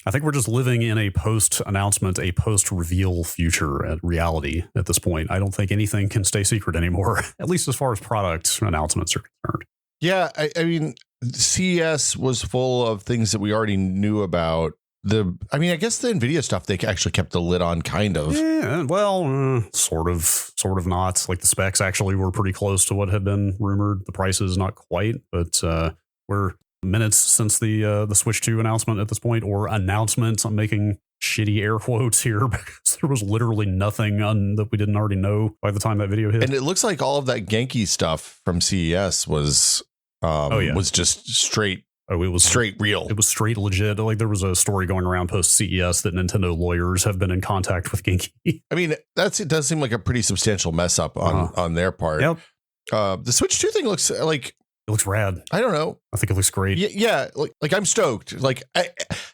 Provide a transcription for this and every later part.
I think we're just living in a post-announcement, a post-reveal future at reality at this point. I don't think anything can stay secret anymore, at least as far as product announcements are concerned. Yeah, I mean, CES was full of things that we already knew about. I guess the NVIDIA stuff, they actually kept the lid on, kind of. Yeah, well, sort of not. Like the specs actually were pretty close to what had been rumored. The prices not quite, but we're minutes since the Switch 2 announcement at this point, or announcement. I'm making shitty air quotes here because there was literally nothing that we didn't already know by the time that video hit. And it looks like all of that Genki stuff from CES was just straight. Oh, it was straight real. It was straight legit. Like there was a story going around post CES that Nintendo lawyers have been in contact with Genki. I mean, it does seem like a pretty substantial mess up on their part. Yep. The Switch 2 thing looks like, it looks rad. I don't know. I think it looks great. Yeah. Like I'm stoked. Like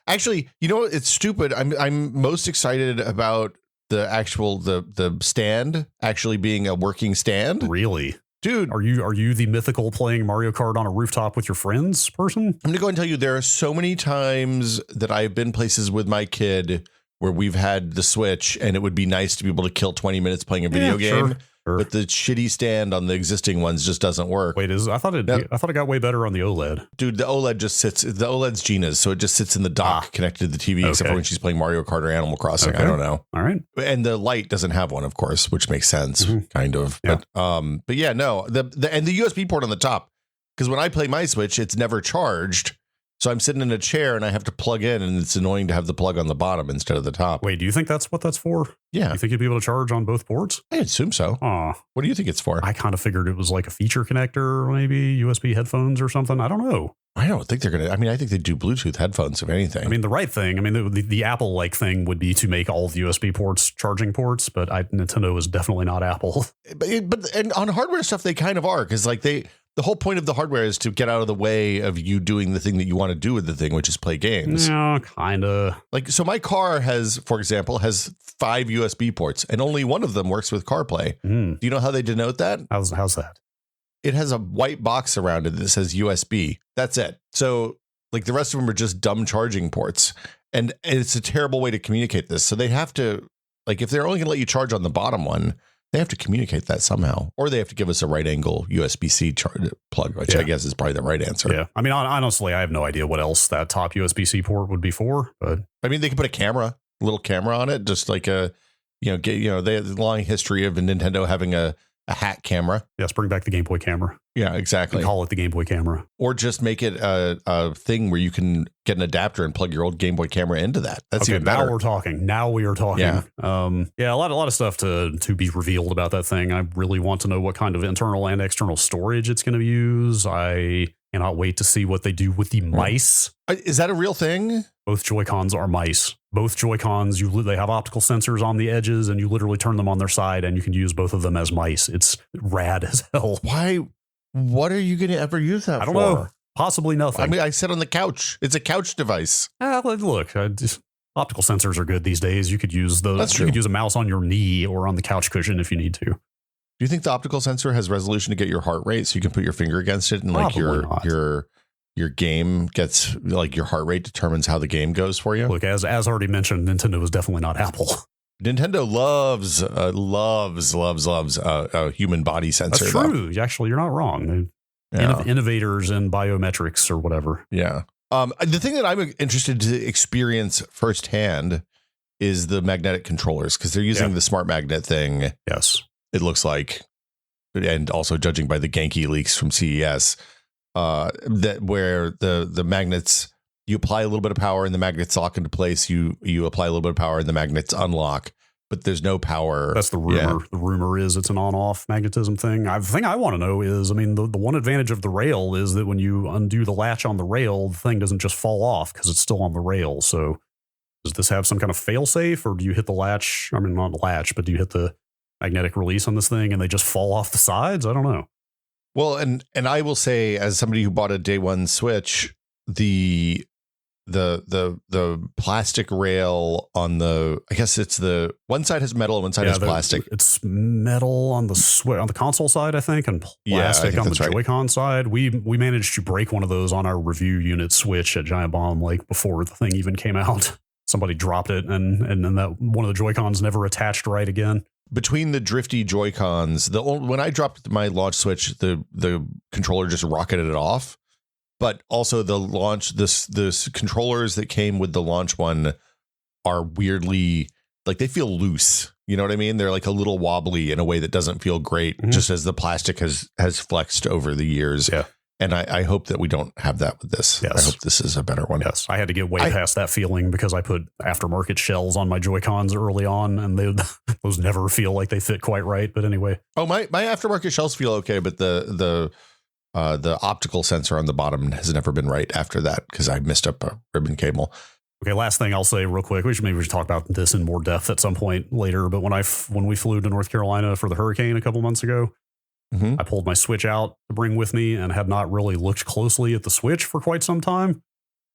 actually, you know what? It's stupid. I'm most excited about the actual the stand actually being a working stand. Really? Dude, are you the mythical playing Mario Kart on a rooftop with your friends person? I'm going to go and tell you, there are so many times that I've been places with my kid where we've had the Switch and it would be nice to be able to kill 20 minutes playing a video game. Sure. But the shitty stand on the existing ones just doesn't work. Wait, I thought it got way better on the OLED. Dude, the OLED just sits. The OLED's Gina's, so it just sits in the dock connected to the TV, except for when she's playing Mario Kart or Animal Crossing. Okay. I don't know. All right. And the light doesn't have one, of course, which makes sense, kind of. Yeah. But yeah, no. The USB port on the top, because when I play my Switch, it's never charged. So I'm sitting in a chair and I have to plug in, and it's annoying to have the plug on the bottom instead of the top. Wait, do you think that's what that's for? Yeah. You think you'd be able to charge on both ports? I assume so. What do you think it's for? I kind of figured it was like a feature connector, maybe USB headphones or something. I don't know. I don't think they're going to. I mean, I think they do Bluetooth headphones, if anything. I mean, the right thing, the Apple-like thing would be to make all the USB ports charging ports, but Nintendo is definitely not Apple. But on hardware stuff, they kind of are, because like the whole point of the hardware is to get out of the way of you doing the thing that you want to do with the thing, which is play games. Yeah, kind of. Like, so my car for example, has 5 USB ports, and only one of them works with CarPlay. Do you know how they denote that? How's that? It has a white box around it that says USB. That's it. So like the rest of them are just dumb charging ports. And it's a terrible way to communicate this. So they have to, like, if they're only going to let you charge on the bottom one, they have to communicate that somehow, or they have to give us a right angle USB-C plug, which I guess is probably the right answer. Yeah. I mean, honestly, I have no idea what else that top USB-C port would be for, but I mean, they could put a little camera on it, just like they have the long history of Nintendo having a hat camera. Yes, bring back the Game Boy camera. Yeah, exactly. And call it the Game Boy camera. Or just make it a thing where you can get an adapter and plug your old Game Boy camera into that. That's even better. Now we are talking. Yeah. A lot of stuff to be revealed about that thing. I really want to know what kind of internal and external storage it's going to use. I cannot wait to see what they do with the mice. Is that a real thing? Both Joy-Cons are mice. Both Joy-Cons, they have optical sensors on the edges, and you literally turn them on their side, and you can use both of them as mice. It's rad as hell. Why? What are you going to ever use that for? I don't know. Possibly nothing. I mean, I sit on the couch. It's a couch device. Look, optical sensors are good these days. You could use those. That's true. You could use a mouse on your knee or on the couch cushion if you need to. Do you think the optical sensor has resolution to get your heart rate, so you can put your finger against it and like your game gets, like, your heart rate determines how the game goes for you? Look, as already mentioned, Nintendo is definitely not Apple. Nintendo loves a human body sensor. That's true. Actually, you're not wrong. Innovators in biometrics or whatever. Yeah. The thing that I'm interested to experience firsthand is the magnetic controllers, because they're using the smart magnet thing. Yes. It looks like, and also judging by the Genki leaks from CES, that where the magnets, you apply a little bit of power and the magnets lock into place. You apply a little bit of power and the magnets unlock, but there's no power. That's the rumor. Yeah. The rumor is it's an on-off magnetism thing. The thing I want to know is, I mean, the one advantage of the rail is that when you undo the latch on the rail, the thing doesn't just fall off because it's still on the rail. So does this have some kind of fail-safe, or do you hit the latch? I mean, not the latch, but do you hit the magnetic release on this thing and they just fall off the sides? I don't know. Well, and I will say, as somebody who bought a day one Switch, the the plastic rail on I guess it's the one side has metal and one side has plastic. It's metal on the console side, I think, and plastic on the Joy-Con side. We managed to break one of those on our review unit Switch at Giant Bomb, like before the thing even came out. Somebody dropped it, and then that one of the Joy-Cons never attached right again. Between the drifty Joy-Cons, when I dropped my launch Switch, the controller just rocketed it off. But also the controllers that came with the launch one are weirdly, like, they feel loose. You know what I mean? They're like a little wobbly in a way that doesn't feel great, just as the plastic has flexed over the years. Yeah. And I hope that we don't have that with this. Yes. I hope this is a better one. Yes. I had to get way past that feeling because I put aftermarket shells on my Joy-Cons early on, and those never feel like they fit quite right. But anyway. Oh, my aftermarket shells feel okay, but the optical sensor on the bottom has never been right after that because I missed up a ribbon cable. Okay, last thing I'll say real quick. We should talk about this in more depth at some point later. But when we flew to North Carolina for the hurricane a couple months ago, I pulled my Switch out to bring with me and had not really looked closely at the Switch for quite some time.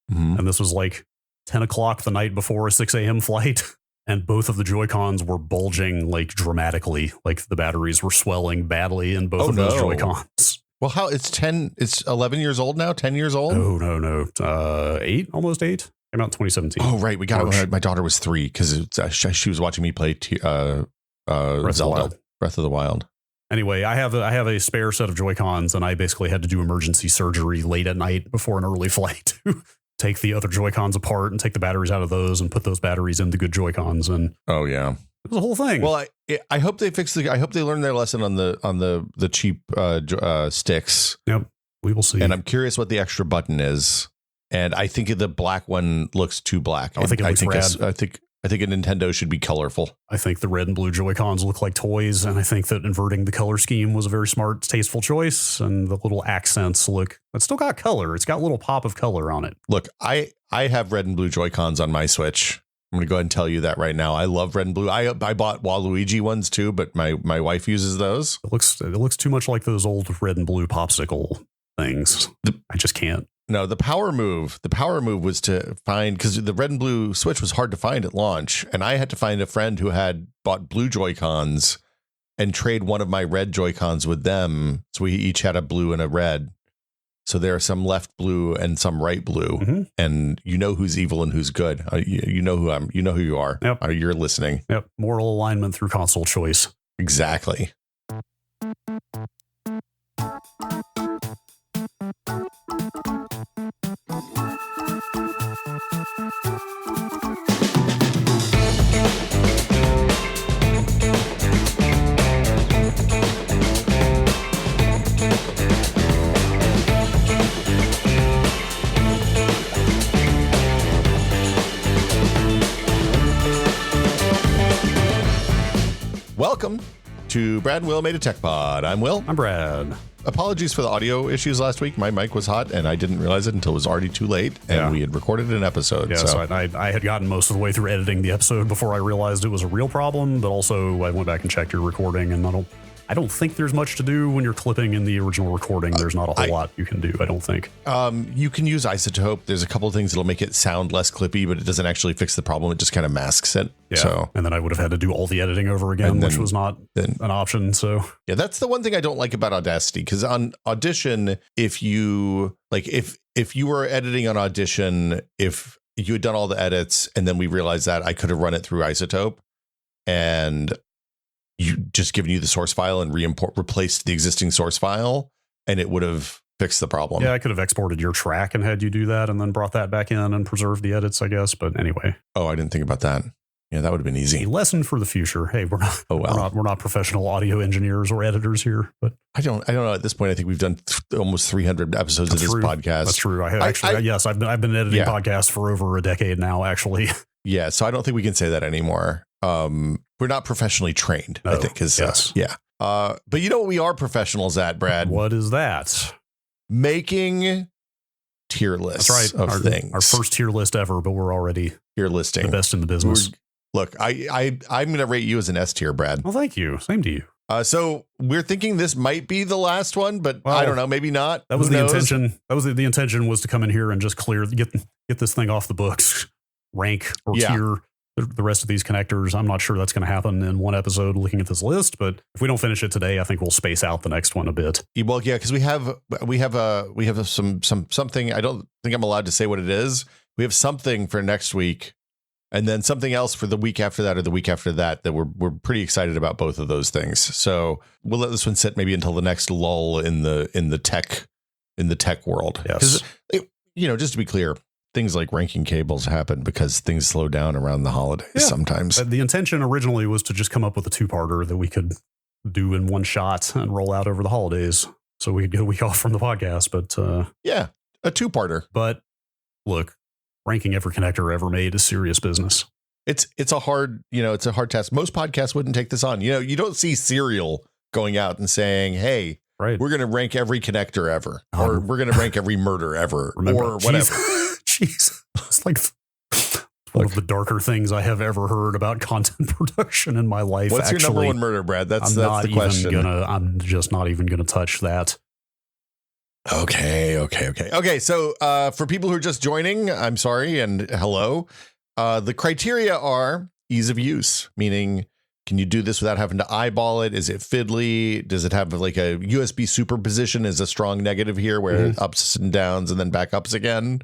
And this was like 10 o'clock the night before a 6 a.m. flight. And both of the Joy-Cons were bulging like dramatically. Like the batteries were swelling badly in both of those Joy-Cons. Well, it's 11 years old now, 10 years old? No. 8, almost 8. Came out in 2017. Oh, right. We got it when my daughter was 3 because she was watching me play Zelda, Breath of the Wild. Anyway, I have a spare set of Joy-Cons, and I basically had to do emergency surgery late at night before an early flight to take the other Joy-Cons apart and take the batteries out of those and put those batteries into good Joy-Cons. And oh yeah, it was a whole thing. Well, I hope they fix I hope they learned their lesson on the cheap sticks. Yep, we will see. And I'm curious what the extra button is. And I think the black one looks too black. I think it looks rad. I think a Nintendo should be colorful. I think the red and blue Joy-Cons look like toys, and I think that inverting the color scheme was a very smart, tasteful choice, and the little accents it's still got color. It's got a little pop of color on it. Look, I have red and blue Joy-Cons on my Switch. I'm going to go ahead and tell you that right now. I love red and blue. I bought Waluigi ones too, but my wife uses those. It looks too much like those old red and blue popsicle things. I just can't. No, the power move was to find, because the red and blue Switch was hard to find at launch, and I had to find a friend who had bought blue Joy-Cons and trade one of my red Joy-Cons with them. So we each had a blue and a red. So there are some left blue and some right blue, and you know who's evil and who's good. You know who you are. Yep. You're listening. Yep. Moral alignment through console choice. Exactly. Welcome to Brad and Will Made a Tech Pod. I'm Will. I'm Brad. Apologies for the audio issues last week. My mic was hot, and I didn't realize it until it was already too late, and we had recorded an episode. Yeah, so I had gotten most of the way through editing the episode before I realized it was a real problem, but also I went back and checked your recording, and I don't think there's much to do when you're clipping in the original recording. There's not a whole lot you can do, I don't think. You can use isotope. There's a couple of things that'll make it sound less clippy, but it doesn't actually fix the problem. It just kind of masks it. Yeah. So, and then I would have had to do all the editing over again, which was not an option. So yeah, that's the one thing I don't like about Audacity, because on Audition, if you were editing on Audition, if you had done all the edits and then we realized that, I could have run it through isotope and you just given you the source file and replaced the existing source file, and it would have fixed the problem. Yeah, I could have exported your track and had you do that and then brought that back in and preserved the edits, I guess. But anyway. Oh, I didn't think about that. Yeah, that would have been easy. A lesson for the future. Hey, we're not professional audio engineers or editors here, but I don't know. At this point, I think we've done almost 300 episodes of this podcast. That's true. I've been editing podcasts for over a decade now, actually. Yeah, so I don't think we can say that anymore. We're not professionally trained, I think. But you know what we are professionals at, Brad? What is that? Making tier lists. That's right. Of things. Our first tier list ever, but we're already tier listing the best in the business. Look, I'm going to rate you as an S tier, Brad. Well, thank you. Same to you. So we're thinking this might be the last one, but I don't know, maybe not. That was the intention. That was the intention was to come in here and just get this thing off the books, rank or tier the rest of these connectors. I'm not sure that's going to happen in one episode looking at this list, but if we don't finish it today, I think we'll space out the next one a bit. Well, yeah, because we have something. I don't think I'm allowed to say what it is. We have something for next week. And then something else for the week after that or the week after that we're pretty excited about both of those things. So we'll let this one sit maybe until the next lull in the tech world. Yes. Just to be clear, things like ranking cables happen because things slow down around the holidays sometimes. The intention originally was to just come up with a two-parter that we could do in one shot and roll out over the holidays so we could get a week off from the podcast. But a two-parter. But look, ranking every connector ever made is serious business. It's a hard task. Most podcasts wouldn't take this on. You don't see Serial going out and saying, hey, we're going to rank every connector ever, or we're going to rank every murder ever, or whatever. Jeez. It's like one of the darker things I have ever heard about content production in my life. What's your number one murder, Brad? That's the question. I'm just not even going to touch that. Okay. So for people who are just joining, I'm sorry and hello. The criteria are ease of use, meaning can you do this without having to eyeball it? Is it fiddly? Does it have like a USB superposition? Is a strong negative here where it ups and downs and then back ups again?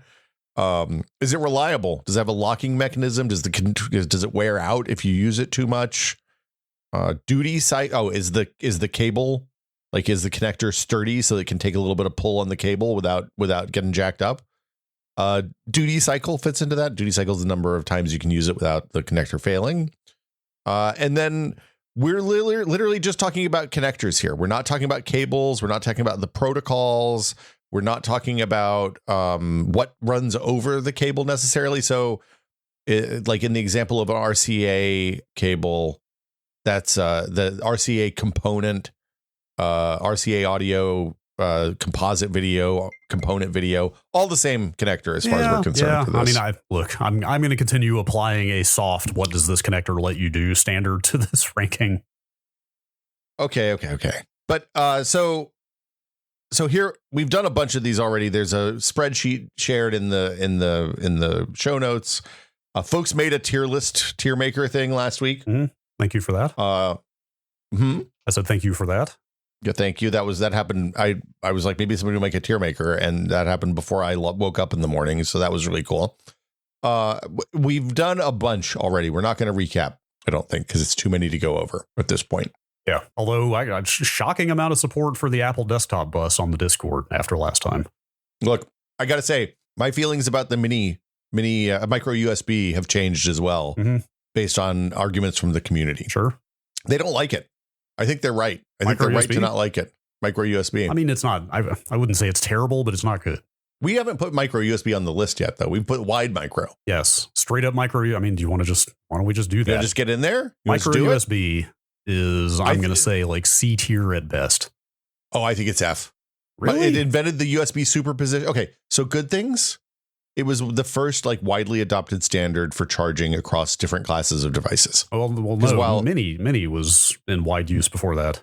Is it reliable? Does it have a locking mechanism? Does it wear out if you use it too much? Duty cycle. Is the cable, like, is the connector sturdy so it can take a little bit of pull on the cable without getting jacked up? Duty cycle fits into that. Duty cycle is the number of times you can use it without the connector failing. And then we're literally just talking about connectors here. We're not talking about cables. We're not talking about the protocols. We're not talking about what runs over the cable necessarily. So like in the example of an RCA cable, that's the RCA component, RCA audio, composite video, component video, all the same connector as far as we're concerned. For this. I mean, I'm going to continue applying a soft, what does this connector let you do standard to this ranking. Okay. But so here we've done a bunch of these already. There's a spreadsheet shared in the show notes. Folks made a tier maker thing last week. Mm-hmm. Thank you for that. I said thank you for that. Yeah, thank you. That happened. I was like, maybe somebody will make a tier maker, and that happened before I woke up in the morning. So that was really cool. We've done a bunch already. We're not going to recap, I don't think, because it's too many to go over at this point. Yeah. Although I got shocking amount of support for the Apple desktop bus on the Discord after last time. Look, I got to say, my feelings about the mini micro USB have changed as well, based on arguments from the community. Sure. They don't like it. I think they're right. I think they're right to not like it. Micro USB. I mean, it's not, I wouldn't say it's terrible, but it's not good. We haven't put micro USB on the list yet, though. We've put wide micro. Yes. Straight up micro. I mean, why don't we just do that? Just get in there? Micro USB is, I'm going to say, like C tier at best. Oh, I think it's F. Really? It invented the USB superposition. Okay. So good things. It was the first like widely adopted standard for charging across different classes of devices. Well, no, Mini was in wide use before that.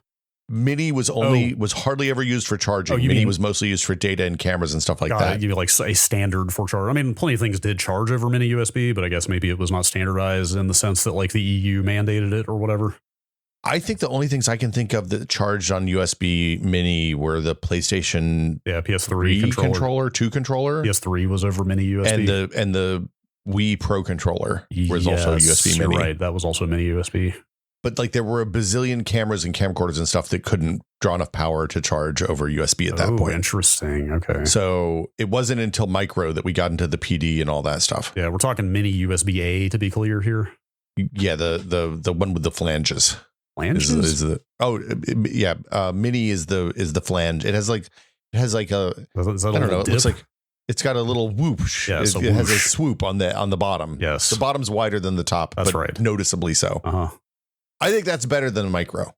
Mini was hardly ever used for charging. Mini was mostly used for data and cameras and stuff like that. You mean like a standard for charge? I mean, plenty of things did charge over Mini USB, but I guess maybe it was not standardized in the sense that like the EU mandated it or whatever. I think the only things I can think of that charged on USB Mini were the PlayStation PS3 controller, 2 controller. PS3 was over Mini USB. And the Wii Pro controller was also USB Mini. Right, that was also Mini USB. But like there were a bazillion cameras and camcorders and stuff that couldn't draw enough power to charge over USB at that point. Interesting. Okay. So it wasn't until micro that we got into the PD and all that stuff. Yeah, we're talking Mini USB A to be clear here. Yeah, the one with the flanges. Flanges? Mini is the flange. It has like a, I don't know. It looks like it's got a little whoosh. Yeah, it has a swoop on the bottom. Yes, the bottom's wider than the top. That's right, noticeably so. I think that's better than a micro,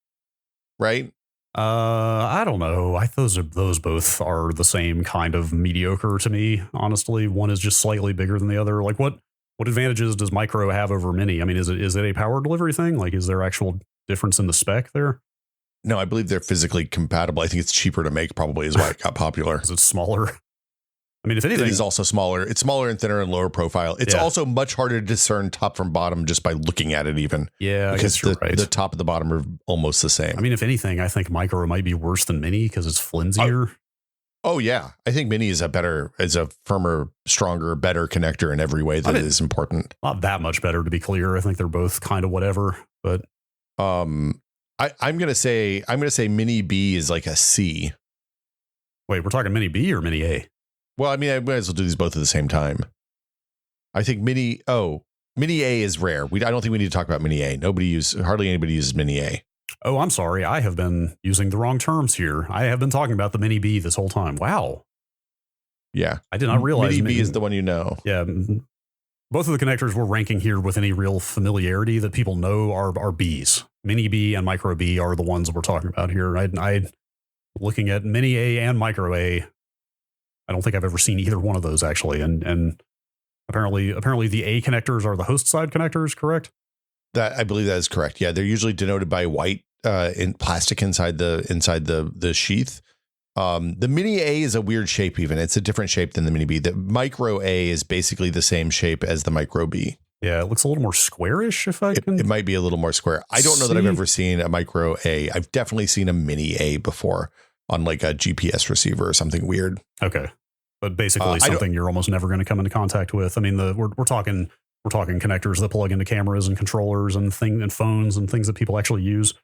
right? I don't know. Those both are the same kind of mediocre to me. Honestly, one is just slightly bigger than the other. Like what advantages does micro have over Mini? I mean, is it a power delivery thing? Like, is there actual difference in the spec there? No, I believe they're physically compatible. I think it's cheaper to make, probably, is why it got popular. Because it's smaller. I mean, if anything, it is also smaller. It's smaller and thinner and lower profile. It's also much harder to discern top from bottom just by looking at it, even. Yeah, because I guess you're right. The top and the bottom are almost the same. I mean, if anything, I think micro might be worse than mini because it's flimsier. Oh yeah, I think mini is a firmer, stronger, better connector in every way that is important. Not that much better, to be clear. I think they're both kind of whatever. But I'm gonna say mini B is like a C. Wait, we're talking mini B or mini A? Well, I mean, I might as well do these both at the same time. I think mini A is rare. I don't think we need to talk about mini A. Hardly anybody uses mini A. Oh, I'm sorry. I have been using the wrong terms here. I have been talking about the mini B this whole time. Wow. Yeah. I did not realize. Mini B is the one you know. Yeah. Both of the connectors we're ranking here with any real familiarity that people know are Bs. Mini B and micro B are the ones that we're talking about here. I looking at mini A and micro A. I don't think I've ever seen either one of those actually. And apparently the A connectors are the host side connectors, correct? That I believe that is correct. Yeah, they're usually denoted by white in plastic inside the sheath. The mini A is a weird shape. Even it's a different shape than the mini B. The micro A is basically the same shape as the micro B. Yeah, it looks a little more squarish. It might be a little more square. I don't know that I've ever seen a micro A. I've definitely seen a mini A before on like a GPS receiver or something weird. Okay, but basically something you're almost never going to come into contact with. I mean, we're talking connectors that plug into cameras and controllers and phones and things that people actually use.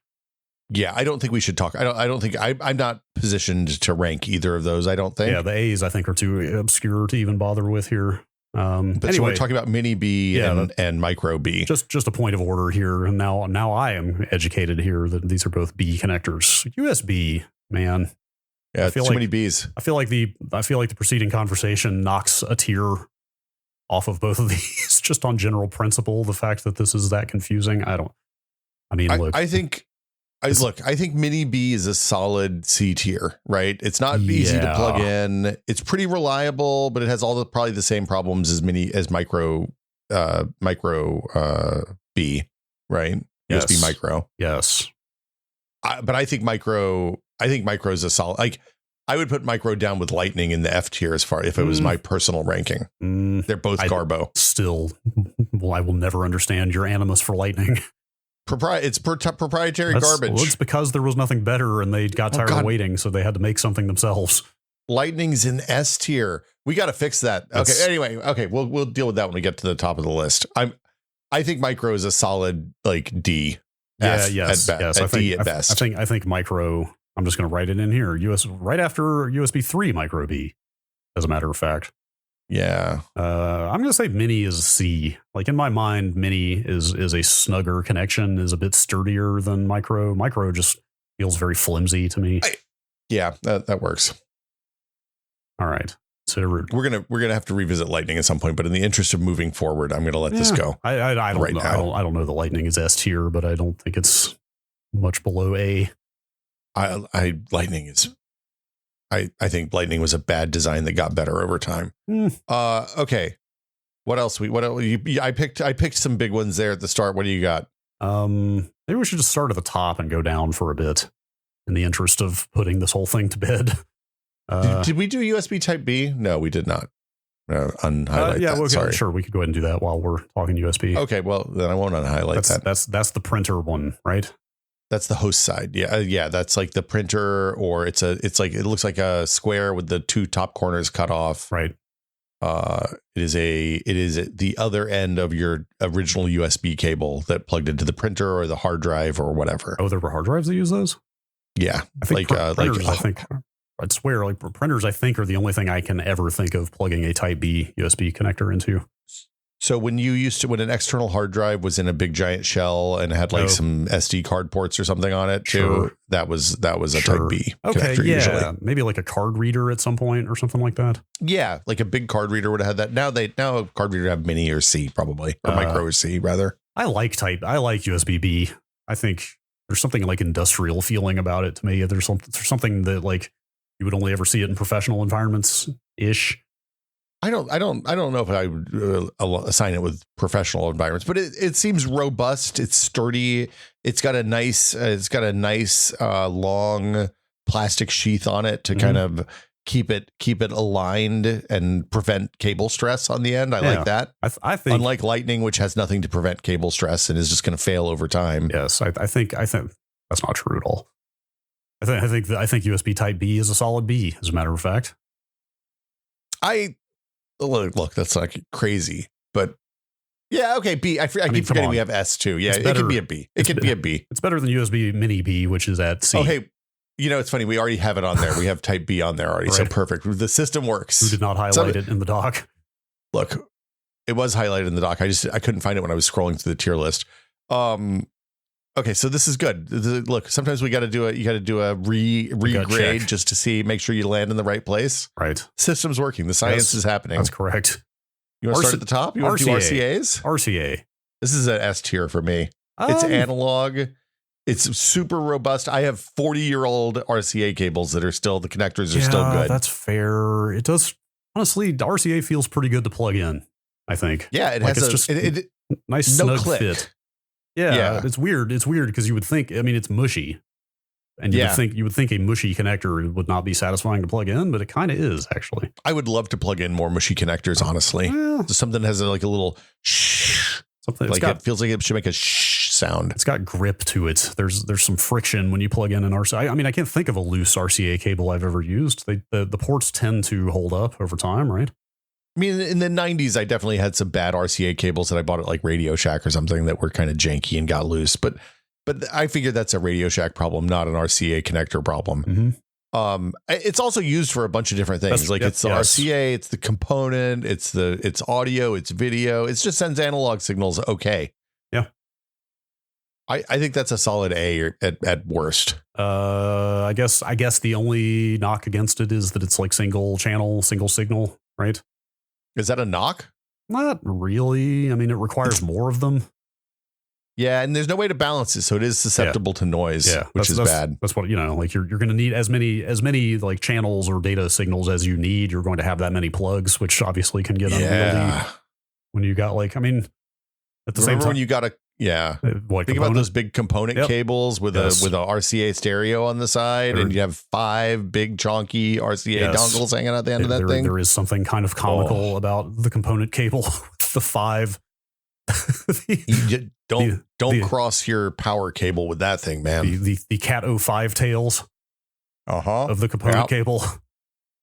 Yeah, I don't think we should talk. I don't think I'm not positioned to rank either of those. I don't think. Yeah, the A's I think are too obscure to even bother with here. But anyway, so we're talking about mini B and micro B. Just a point of order here. And now I am educated here that these are both B connectors. USB, man. Yeah, too many B's. I feel like the preceding conversation knocks a tier off of both of these just on general principle. The fact that this is that confusing, I think mini B is a solid C tier, right? It's not easy to plug in. It's pretty reliable, but it has probably the same problems as micro B, right? Yes. USB micro. Yes. But I think micro is a solid, like I would put micro down with lightning in the F tier if it was my personal ranking. They're both Garbo. Still, I will never understand your animus for lightning. It's proprietary garbage. Well, it's because there was nothing better and they got tired of waiting, so they had to make something themselves. Lightning's in S tier. We got to fix that. Okay. We'll deal with that when we get to the top of the list. I think micro is a solid like D. F yes. D at best. I think micro. I'm just going to write it in here. Right after USB 3 micro B, as a matter of fact. Yeah. I'm going to say mini is a C. Like in my mind, mini is a snugger connection, is a bit sturdier than micro. Micro just feels very flimsy to me. That works. All right. So we're gonna have to revisit lightning at some point, but in the interest of moving forward, I'm gonna let this go. I don't know. I don't know the lightning is S tier, but I don't think it's much below A. Lightning is. I think lightning was a bad design that got better over time. Okay. What else? I picked some big ones there at the start. What do you got? Maybe we should just start at the top and go down for a bit in the interest of putting this whole thing to bed. Did we do USB type B? No, we did not. Unhighlight that. Okay, sorry. Sure. We could go ahead and do that while we're talking USB. Okay. Well, then I won't unhighlight that. That's the printer one, right? That's the host side. Yeah. That's like the printer, or it looks like a square with the two top corners cut off. Right. It is the other end of your original USB cable that plugged into the printer or the hard drive or whatever. Oh, there were hard drives that use those? Yeah. I'd swear, like printers, I think, are the only thing I can ever think of plugging a Type B USB connector into. So when an external hard drive was in a big giant shell and had some SD card ports or something on it too, that was a Type B connector usually. Maybe like a card reader at some point or something like that. Yeah, like a big card reader would have had that. Now a card reader would have mini or C probably, or micro or C rather. I like USB B. I think there's something like industrial feeling about it to me. There's something that like you would only ever see it in professional environments ish. I don't know if I would assign it with professional environments, but it seems robust. It's sturdy. It's got a nice long plastic sheath on it to kind of keep it aligned and prevent cable stress on the end. I like that. I think, unlike Lightning, which has nothing to prevent cable stress and is just going to fail over time. Yes, I think that's not true at all. I think USB Type B is a solid B, as a matter of fact. Look, that's like crazy, but yeah, okay, B. I keep forgetting we have S too. Yeah, it could be a B. It could be a B. It's better than USB Mini B, which is at C. Oh, hey, it's funny. We already have it on there. We have Type B on there already, so perfect. The system works. Who did not highlight it in the doc? Look, it was highlighted in the doc. I couldn't find it when I was scrolling through the tier list. Okay, so this is good. Look, sometimes you got to do a regrade just to make sure you land in the right place. Right. System's working. The science is happening. That's correct. You want to start at the top? You want to do RCAs? RCA. This is an S tier for me. It's analog. It's super robust. I have 40-year-old RCA cables that are still, the connectors are still good. That's fair. It does. Honestly, RCA feels pretty good to plug in, I think. Yeah, it has just nice snug fit. Yeah, it's weird. It's weird because you would think, it's mushy. And you would think a mushy connector would not be satisfying to plug in, but it kind of is, actually. I would love to plug in more mushy connectors, honestly. Something that has a little shh. Something it feels like it should make a shh sound. It's got grip to it. There's some friction when you plug in an RCA. I can't think of a loose RCA cable I've ever used. The ports tend to hold up over time, right? In the 90s, I definitely had some bad RCA cables that I bought at like Radio Shack or something that were kind of janky and got loose. But I figured that's a Radio Shack problem, not an RCA connector problem. Mm-hmm. It's also used for a bunch of different things. It's the RCA, it's the component, it's audio, it's video. It just sends analog signals. Okay. Yeah. I think that's a solid A at worst. I guess the only knock against it is that it's like single channel, single signal, right? Is that a knock? Not really. It requires more of them. Yeah, and there's no way to balance it, so it is susceptible to noise, which is bad. That's what, you're going to need as many like channels or data signals as you need. You're going to have that many plugs, which obviously can get unwieldy when you got at the same time. When you got think about those big component cables with a RCA stereo on the side, and you have 5 big chunky RCA dongles hanging out the end of that thing. There is something kind of comical about the component cable with the 5. Don't cross your power cable with that thing, man. The Cat 05 tails of the component cable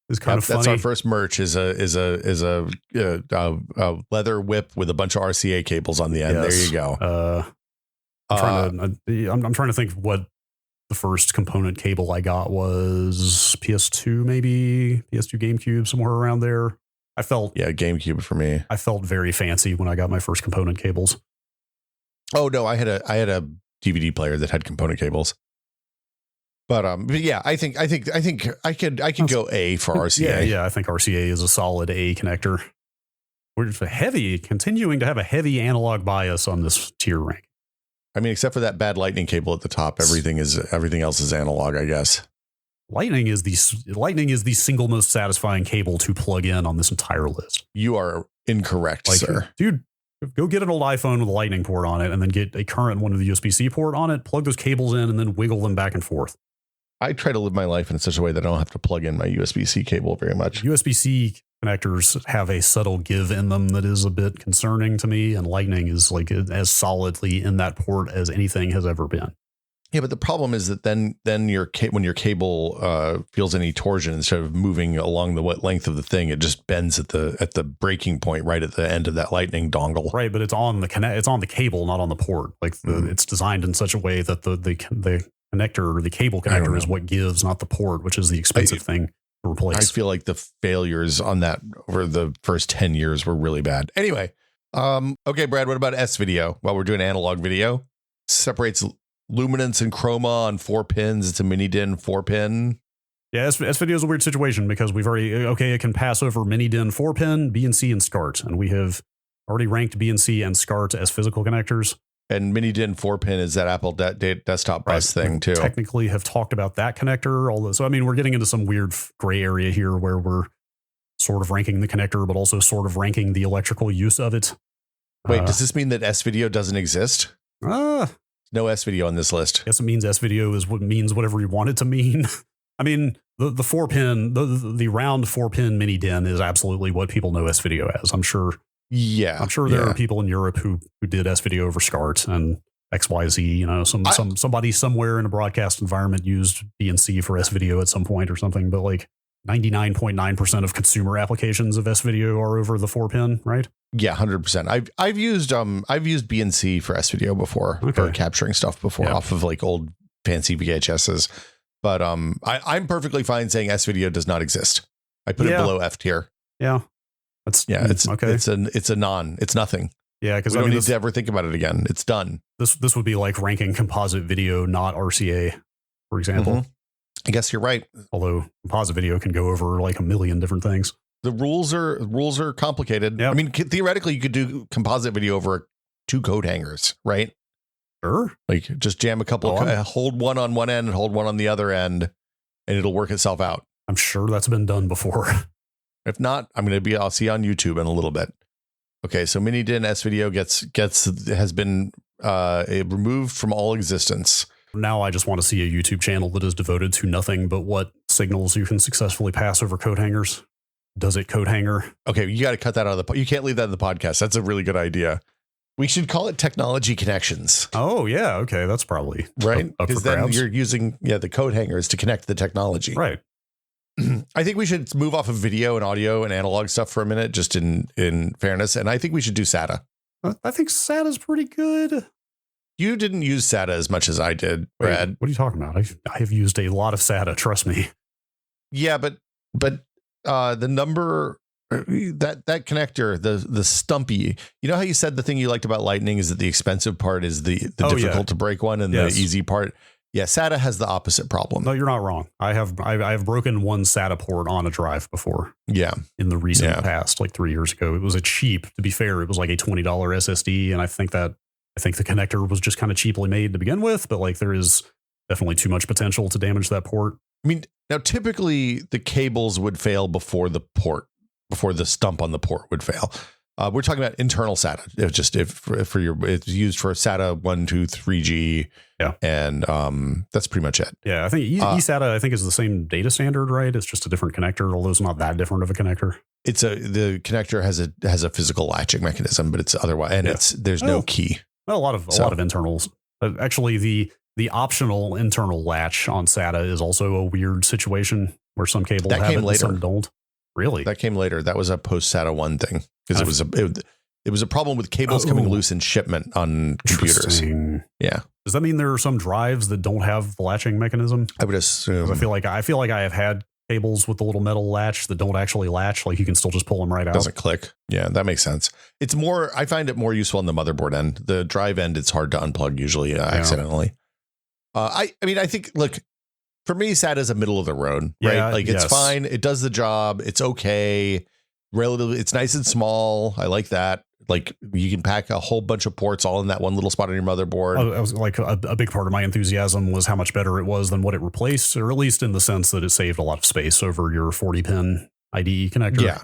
is kind of funny. That's our first merch is a leather whip with a bunch of RCA cables on the end. There you go. I'm trying to think what the first component cable I got was. PS2, maybe PS2 GameCube, somewhere around there. GameCube for me. I felt very fancy when I got my first component cables. Oh no, I had a DVD player that had component cables. But yeah, I think I can go A for RCA. Yeah, I think RCA is a solid A connector. We're just continuing to have a heavy analog bias on this tier rank. Except for that bad Lightning cable at the top, everything else is analog, I guess. Lightning is the single most satisfying cable to plug in on this entire list. You are incorrect, sir. Dude, go get an old iPhone with a Lightning port on it and then get a current one with a USB-C port on it, plug those cables in, and then wiggle them back and forth. I try to live my life in such a way that I don't have to plug in my USB-C cable very much. USB-C connectors have a subtle give in them that is a bit concerning to me, and Lightning is as solidly in that port as anything has ever been. Yeah, but the problem is that then when your cable feels any torsion, instead of moving along the length of the thing, it just bends at the breaking point right at the end of that Lightning dongle. Right, but it's on the cable, not on the port. It's designed in such a way that the connector or the cable connector is what gives, not the port, which is the expensive thing to replace. I feel like the failures on that over the first 10 years were really bad. Anyway, okay, Brad, what about S video? While we're doing analog video, separates luminance and chroma on 4 pins. It's a mini DIN 4-pin. Yeah, S video is a weird situation because we've already, it can pass over mini DIN 4-pin, BNC, and SCART. And we have already ranked BNC and SCART as physical connectors. And mini DIN 4-pin is that Apple desktop bus thing too. Technically have talked about that connector. So, we're getting into some weird gray area here where we're sort of ranking the connector, but also sort of ranking the electrical use of it. Wait, does this mean that S-Video doesn't exist? No S-Video on this list. I guess it means S-Video is what means whatever you want it to mean. I mean, the 4-pin, the round 4-pin mini DIN is absolutely what people know S-Video as. I'm sure. Yeah. I'm sure there are people in Europe who did S-Video over SCART and XYZ. You know, somebody somewhere in a broadcast environment used BNC for S-Video at some point or something. But like 99.9% of consumer applications of S-Video are over the 4-pin, right? Yeah, 100%. I've used BNC for S-Video before, for capturing stuff before off of like old fancy VHSs. But I'm perfectly fine saying S-Video does not exist. I put it below F tier. Yeah. It's nothing. Yeah, because we don't need to ever think about it again. It's done. This would be like ranking composite video, not RCA, for example. Mm-hmm. I guess you're right. Although composite video can go over like a million different things. The rules are complicated. Yep. I mean, theoretically, you could do composite video over 2 coat hangers, right? Sure. Like just jam a couple, hold one on one end and hold one on the other end, and it'll work itself out. I'm sure that's been done before. If not, I'll see on YouTube in a little bit. Okay, so mini DIN S-Video has been removed from all existence. Now I just want to see a YouTube channel that is devoted to nothing but what signals you can successfully pass over coat hangers. Does it coat hanger? Okay, you got to cut that out of you can't leave that in the podcast. That's a really good idea. We should call it technology connections. Oh yeah, okay, that's probably right, because then you're using the coat hangers to connect the technology. Right. I think we should move off of video and audio and analog stuff for a minute, just in fairness. And I think we should do SATA. I think SATA is pretty good. You didn't use SATA as much as I did, Brad. Wait, what are you talking about? I have used a lot of SATA. Trust me. Yeah, but the number that connector, the stumpy. You know how you said the thing you liked about Lightning is that the expensive part is the difficult to break one, and the easy part. Yeah, SATA has the opposite problem. No, you're not wrong. I have broken one SATA port on a drive before. Yeah, in the recent past, like 3 years ago. It was a cheap. To be fair, it was like a $20 SSD, and I think the connector was just kind of cheaply made to begin with. But like, there is definitely too much potential to damage that port. I mean, now typically the cables would fail before the stump on the port would fail. We're talking about internal SATA. It's used for SATA 1, 2, 3G. Yeah. And that's pretty much it. Yeah. I think eSATA, is the same data standard, right? It's just a different connector, although it's not that different of a connector. The connector has a physical latching mechanism, but it's otherwise, and there's no key. Well, a lot of internals. Actually, the optional internal latch on SATA is also a weird situation where some cables have it and some don't. Really? That came later. That was a post SATA 1 thing, because it was a problem with cables coming loose in shipment on computers. Yeah. Does that mean there are some drives that don't have the latching mechanism? I would assume. I feel like I have had cables with the little metal latch that don't actually latch. Like you can still just pull them right out. Doesn't click. Yeah, that makes sense. I find it more useful on the motherboard end. The drive end, it's hard to unplug usually accidentally. I think, look, for me, SATA is a middle of the road, right? Yeah, like it's fine. It does the job. It's okay. Relatively, it's nice and small. I like that. Like you can pack a whole bunch of ports all in that one little spot on your motherboard. I was like a big part of my enthusiasm was how much better it was than what it replaced, or at least in the sense that it saved a lot of space over your 40-pin IDE connector. Yeah.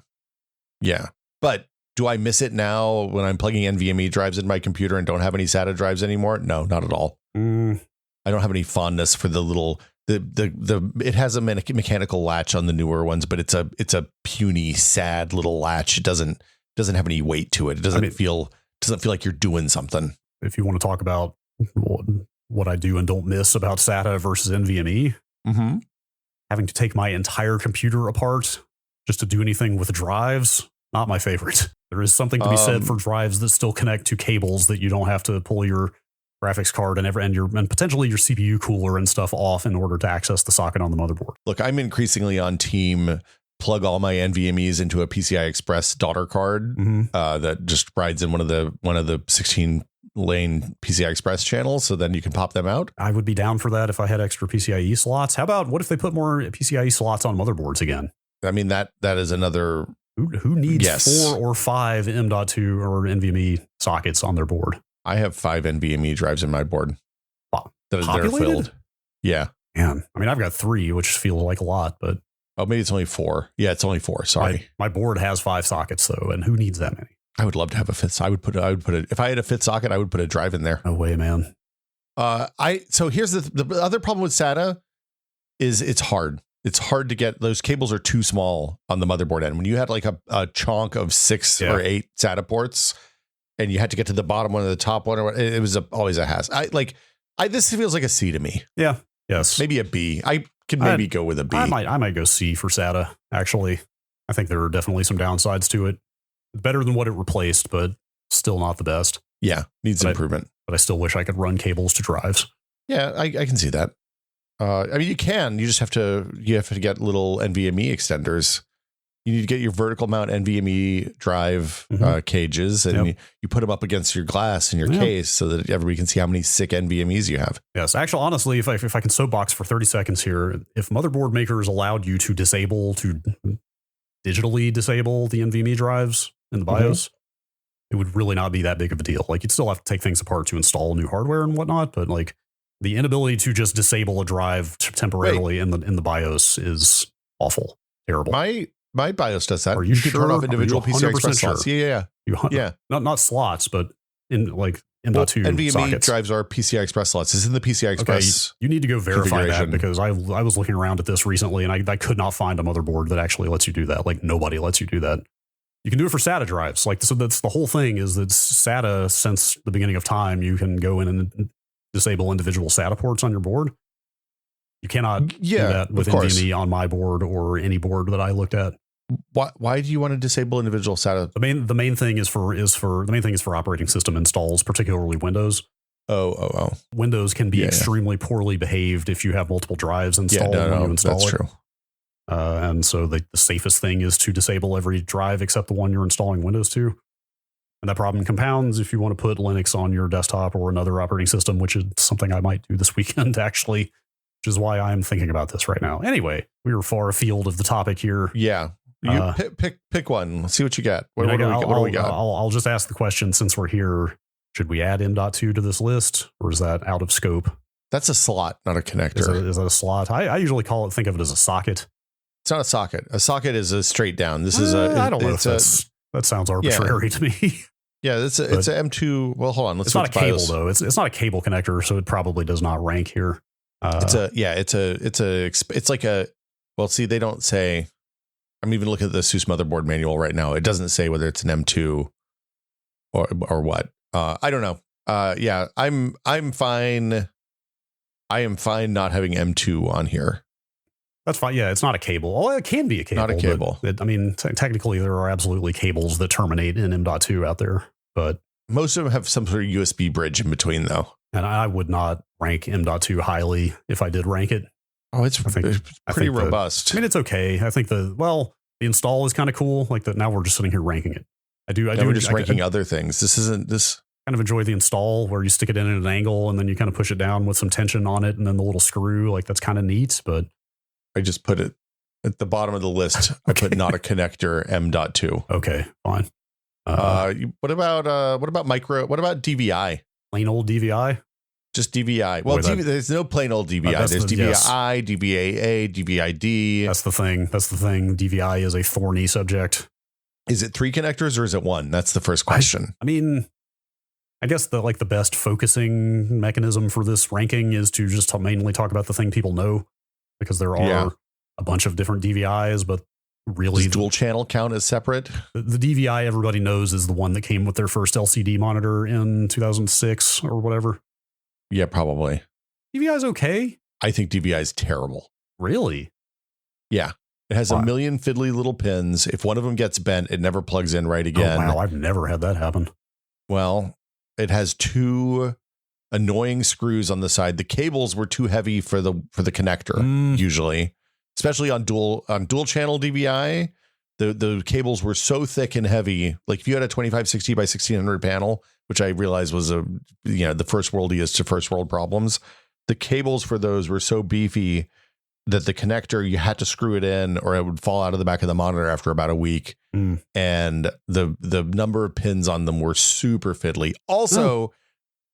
Yeah. But do I miss it now when I'm plugging NVMe drives in my computer and don't have any SATA drives anymore? No, not at all. I don't have any fondness for the little it has a mechanical latch on the newer ones, but it's a puny, sad little latch. It doesn't have any weight to it. It doesn't feel like you're doing something. If you want to talk about what I do and don't miss about SATA versus NVMe, having to take my entire computer apart just to do anything with drives, not my favorite. There is something to be said for drives that still connect to cables that you don't have to pull your graphics card and potentially your CPU cooler and stuff off in order to access the socket on the motherboard. Look, I'm increasingly on team plug all my NVMEs into a PCI Express daughter card that just rides in one of the 16 lane PCI Express channels, so then you can pop them out. I would be down for that if I had extra PCIe slots. How about what if they put more PCIe slots on motherboards again? I mean, that is another. Who needs 4 or 5 M.2 or NVMe sockets on their board? I have 5 NVMe drives in my board that are filled. Yeah. Man, I mean, I've got 3, which feels like a lot, but Oh, maybe it's only 4. Yeah, it's only 4. Sorry. My board has 5 sockets though, and who needs that many? I would love to have a fifth. I would put it. If I had a fifth socket, I would put a drive in there. No way, man. So here's the other problem with SATA is it's hard. It's hard to get, those cables are too small on the motherboard end. When you had like a chunk of 6 or 8 SATA ports and you had to get to the bottom one or the top one, or it was always a hassle. This feels like a C to me. Yeah. Yes. Maybe a B. I could maybe go with a B. I might go C for SATA. Actually, I think there are definitely some downsides to it. Better than what it replaced, but still not the best. Yeah. Needs improvement. But I still wish I could run cables to drives. Yeah, I can see that. I mean, you just have to get little NVMe extenders. You need to get your vertical mount NVMe drive cages, and you put them up against your glass in your case so that everybody can see how many sick NVMEs you have. Yes, actually, honestly, if I can soapbox for 30 seconds here, if motherboard makers allowed you to digitally disable the NVMe drives in the BIOS, it would really not be that big of a deal. Like, you'd still have to take things apart to install new hardware and whatnot, but like the inability to just disable a drive temporarily in the BIOS is awful, terrible. My BIOS does that. Are you can sure? turn off individual PCI Express slots. Yeah. Not slots, but in like M.2 NVMe sockets. drives are PCI Express slots. It's in the PCI Express. You need to go verify that, because I was looking around at this recently and I could not find a motherboard that actually lets you do that. Like, nobody lets you do that. You can do it for SATA drives. Like, so that's the whole thing, is that SATA, since the beginning of time, you can go in and disable individual SATA ports on your board. You cannot do that with NVMe on my board or any board that I looked at. Why do you want to disable individual SATA? The main thing is for operating system installs, particularly Windows. Oh. Windows can be extremely poorly behaved if you have multiple drives installed when you install that's it. True. And so the safest thing is to disable every drive except the one you're installing Windows to. And that problem compounds if you want to put Linux on your desktop or another operating system, which is something I might do this weekend, actually, which is why I'm thinking about this right now. Anyway, we were far afield of the topic here. Yeah. You pick one. Let's see what you got. What do we got? I'll just ask the question, since we're here. Should we add M.2 to this list, or is that out of scope? That's a slot, not a connector. Is that a slot? I usually think of it as a socket. It's not a socket. A socket is a straight down. This is I don't know if that sounds arbitrary to me. Yeah, it's a M2. Well, hold on. It's not a cable though. It's not a cable connector, so it probably does not rank here. It's like a. Well, see, they don't say. I'm even looking at the ASUS motherboard manual right now. It doesn't say whether it's an M2 or what. I don't know. I'm fine. I am fine not having M2 on here. That's fine. Yeah, it's not a cable. Oh, it can be a cable. Not a cable. Technically, there are absolutely cables that terminate in M.2 out there, but most of them have some sort of USB bridge in between, though. And I would not rank M.2 highly if I did rank it. Oh, it's pretty robust. It's okay. I think the install is kind of cool. Like that. Now we're just sitting here ranking it. We're just ranking other things. This isn't this. Kind of enjoy the install where you stick it in at an angle and then you kind of push it down with some tension on it and then the little screw. Like, that's kind of neat. But I just put it at the bottom of the list. I put not a connector M.2. Okay, fine. What about DVI? Plain old DVI? Just DVI. Well, there's no plain old DVI. There's DVI, DVA-A, DVI-D. That's the thing. DVI is a thorny subject. Is it 3 connectors or is it 1? That's the first question. I guess the best focusing mechanism for this ranking is to just mainly talk about the thing people know, because there are a bunch of different DVIs, but really does dual channel count as separate? The DVI everybody knows is the one that came with their first LCD monitor in 2006 or whatever. Yeah, probably. DVI is okay. I think DVI is terrible. Really? Yeah. It has a million fiddly little pins. If one of them gets bent, it never plugs in right again. Oh, wow. I've never had that happen. Well, it has 2 annoying screws on the side. The cables were too heavy for the connector, usually, especially on dual channel DVI. The cables were so thick and heavy. Like, if you had a 2560 by 1600 panel, which I realized was the first worldiest to first world problems, the cables for those were so beefy that the connector, you had to screw it in or it would fall out of the back of the monitor after about a week. And the number of pins on them were super fiddly. Also,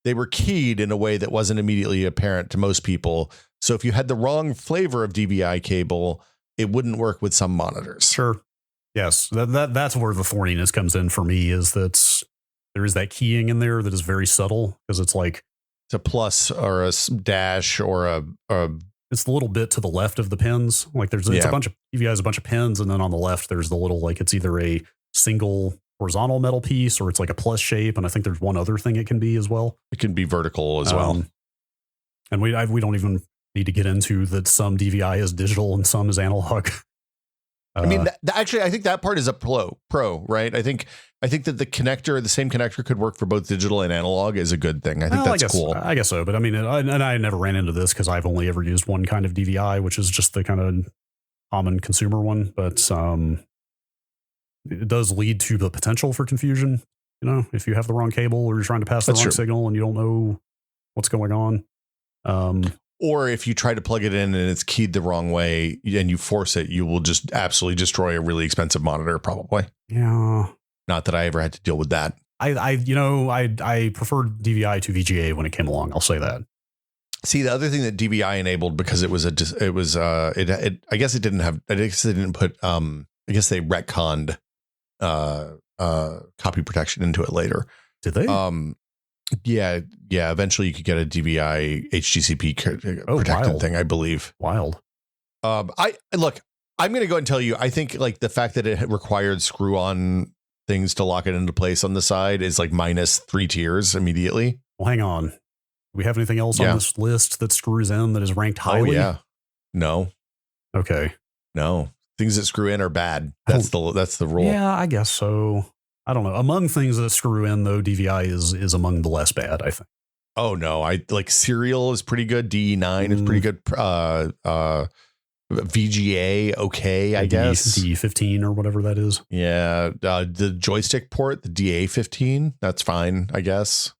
they were keyed in a way that wasn't immediately apparent to most people. So if you had the wrong flavor of DVI cable, it wouldn't work with some monitors. Sure. Yes. That's where the thorniness comes in for me, is that there is that keying in there that is very subtle, because it's like It's a plus or a dash or a it's the little bit to the left of the pins. Like it's a bunch of DVI has a bunch of pins, and then on the left there's the little, like, it's either a single horizontal metal piece or it's like a plus shape, and I think there's one other thing it can be as well. It can be vertical as well. And we don't even need to get into that some DVI is digital and some is analog. I mean, actually, I think that part is a pro, right? I think that the same connector could work for both digital and analog is a good thing. I think that's cool. I guess so. But I mean, I never ran into this because I've only ever used one kind of DVI, which is just the kind of common consumer one. But it does lead to the potential for confusion. You know, if you have the wrong cable or you're trying to pass the wrong signal and you don't know what's going on. Or if you try to plug it in and it's keyed the wrong way and you force it, you will just absolutely destroy a really expensive monitor, probably. Yeah. Not that I ever had to deal with that. I preferred DVI to VGA when it came along. I'll say that. See, the other thing that DVI enabled, because I guess they retconned copy protection into it later. Did they? Yeah. Eventually, you could get a DVI HTTP protected thing, I believe. Wild. I'm going to go and tell you, I think like the fact that it required screw-on things to lock it into place on the side is like minus 3 tiers immediately. Well, hang on. Do we have anything else on this list that screws in that is ranked highly? Oh, yeah. No. Okay. No. Things that screw in are bad. That's the rule. Yeah, I guess so. I don't know. Among things that screw in, though, DVI is among the less bad, I think. Oh, no. I like Serial is pretty good. DE9 is pretty good. VGA, okay, I guess. DE15 or whatever that is. Yeah. The joystick port, the DA15, that's fine, I guess.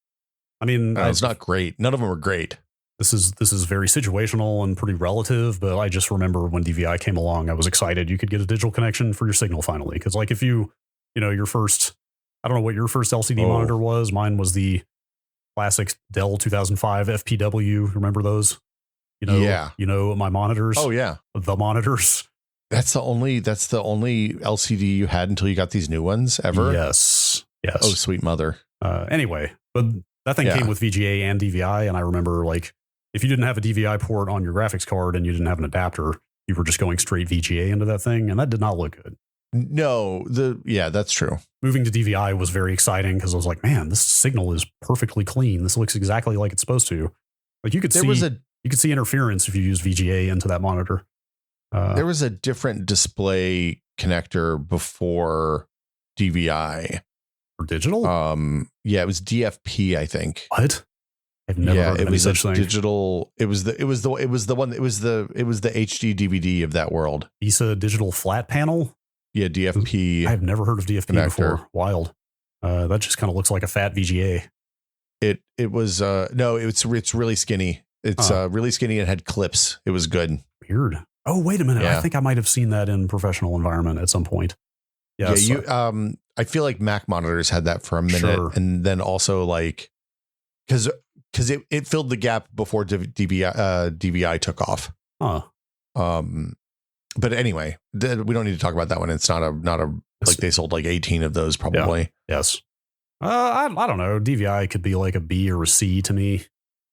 I mean, it's not great. None of them are great. This is very situational and pretty relative, but I just remember when DVI came along, I was excited you could get a digital connection for your signal finally. Because like if your first, I don't know what your first LCD monitor was. Mine was the classic Dell 2005 FPW. Remember those? My monitors. Oh yeah. The monitors. That's the only LCD you had until you got these new ones ever. Yes. Oh, sweet mother. Anyway, but that thing came with VGA and DVI. And I remember like, if you didn't have a DVI port on your graphics card and you didn't have an adapter, you were just going straight VGA into that thing. And that did not look good. No, that's true. Moving to DVI was very exciting because I was like, man, this signal is perfectly clean. This looks exactly like it's supposed to. Like you could see interference if you use VGA into that monitor. There was a different display connector before DVI for digital. It was DFP, I think. What? I've never heard of any such thing. Digital. It was the HD DVD of that world. ISA digital flat panel. Yeah, DFP. I've never heard of DFP connector before. Wild. That just kind of looks like a fat VGA. It was it's really skinny. It's really skinny and had clips. It was good. Weird. Oh, wait a minute. Yeah. I think I might have seen that in professional environment at some point. Yeah. I feel like Mac monitors had that for a minute, and then also like because it filled the gap before DVI took off. Huh. But anyway, we don't need to talk about that one. It's not a like they sold like 18 of those probably. Yeah. Yes. I don't know. DVI could be like a B or a C to me.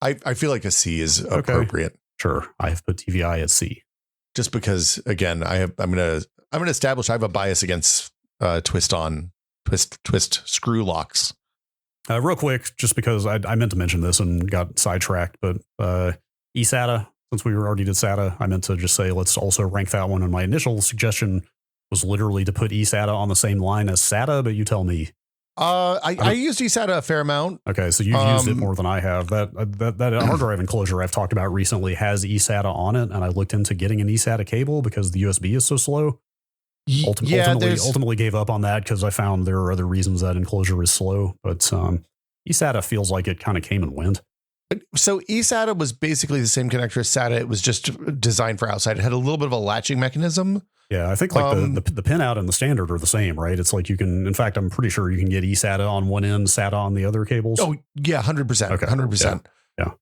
I feel like a C is appropriate. Sure. I have put DVI at C. Just because, again, I'm gonna establish I have a bias against twist screw locks. Real quick, just because I meant to mention this and got sidetracked, but eSATA, since we already did SATA, I meant to just say let's also rank that one. And my initial suggestion was literally to put eSATA on the same line as SATA, but you tell me. I used eSATA a fair amount. Okay, so you've used it more than I have. That hard drive enclosure I've talked about recently has eSATA on it, and I looked into getting an eSATA cable because the USB is so slow. Ultimately gave up on that because I found there are other reasons that enclosure is slow. But eSATA feels like it kind of came and went. So eSATA was basically the same connector as SATA. It was just designed for outside. It had a little bit of a latching mechanism. Yeah, I think like the pin out and the standard are the same, right? It's like you can, in fact, I'm pretty sure you can get eSATA on one end, SATA on the other cables. Oh yeah, 100%. Okay, 100%. Yeah.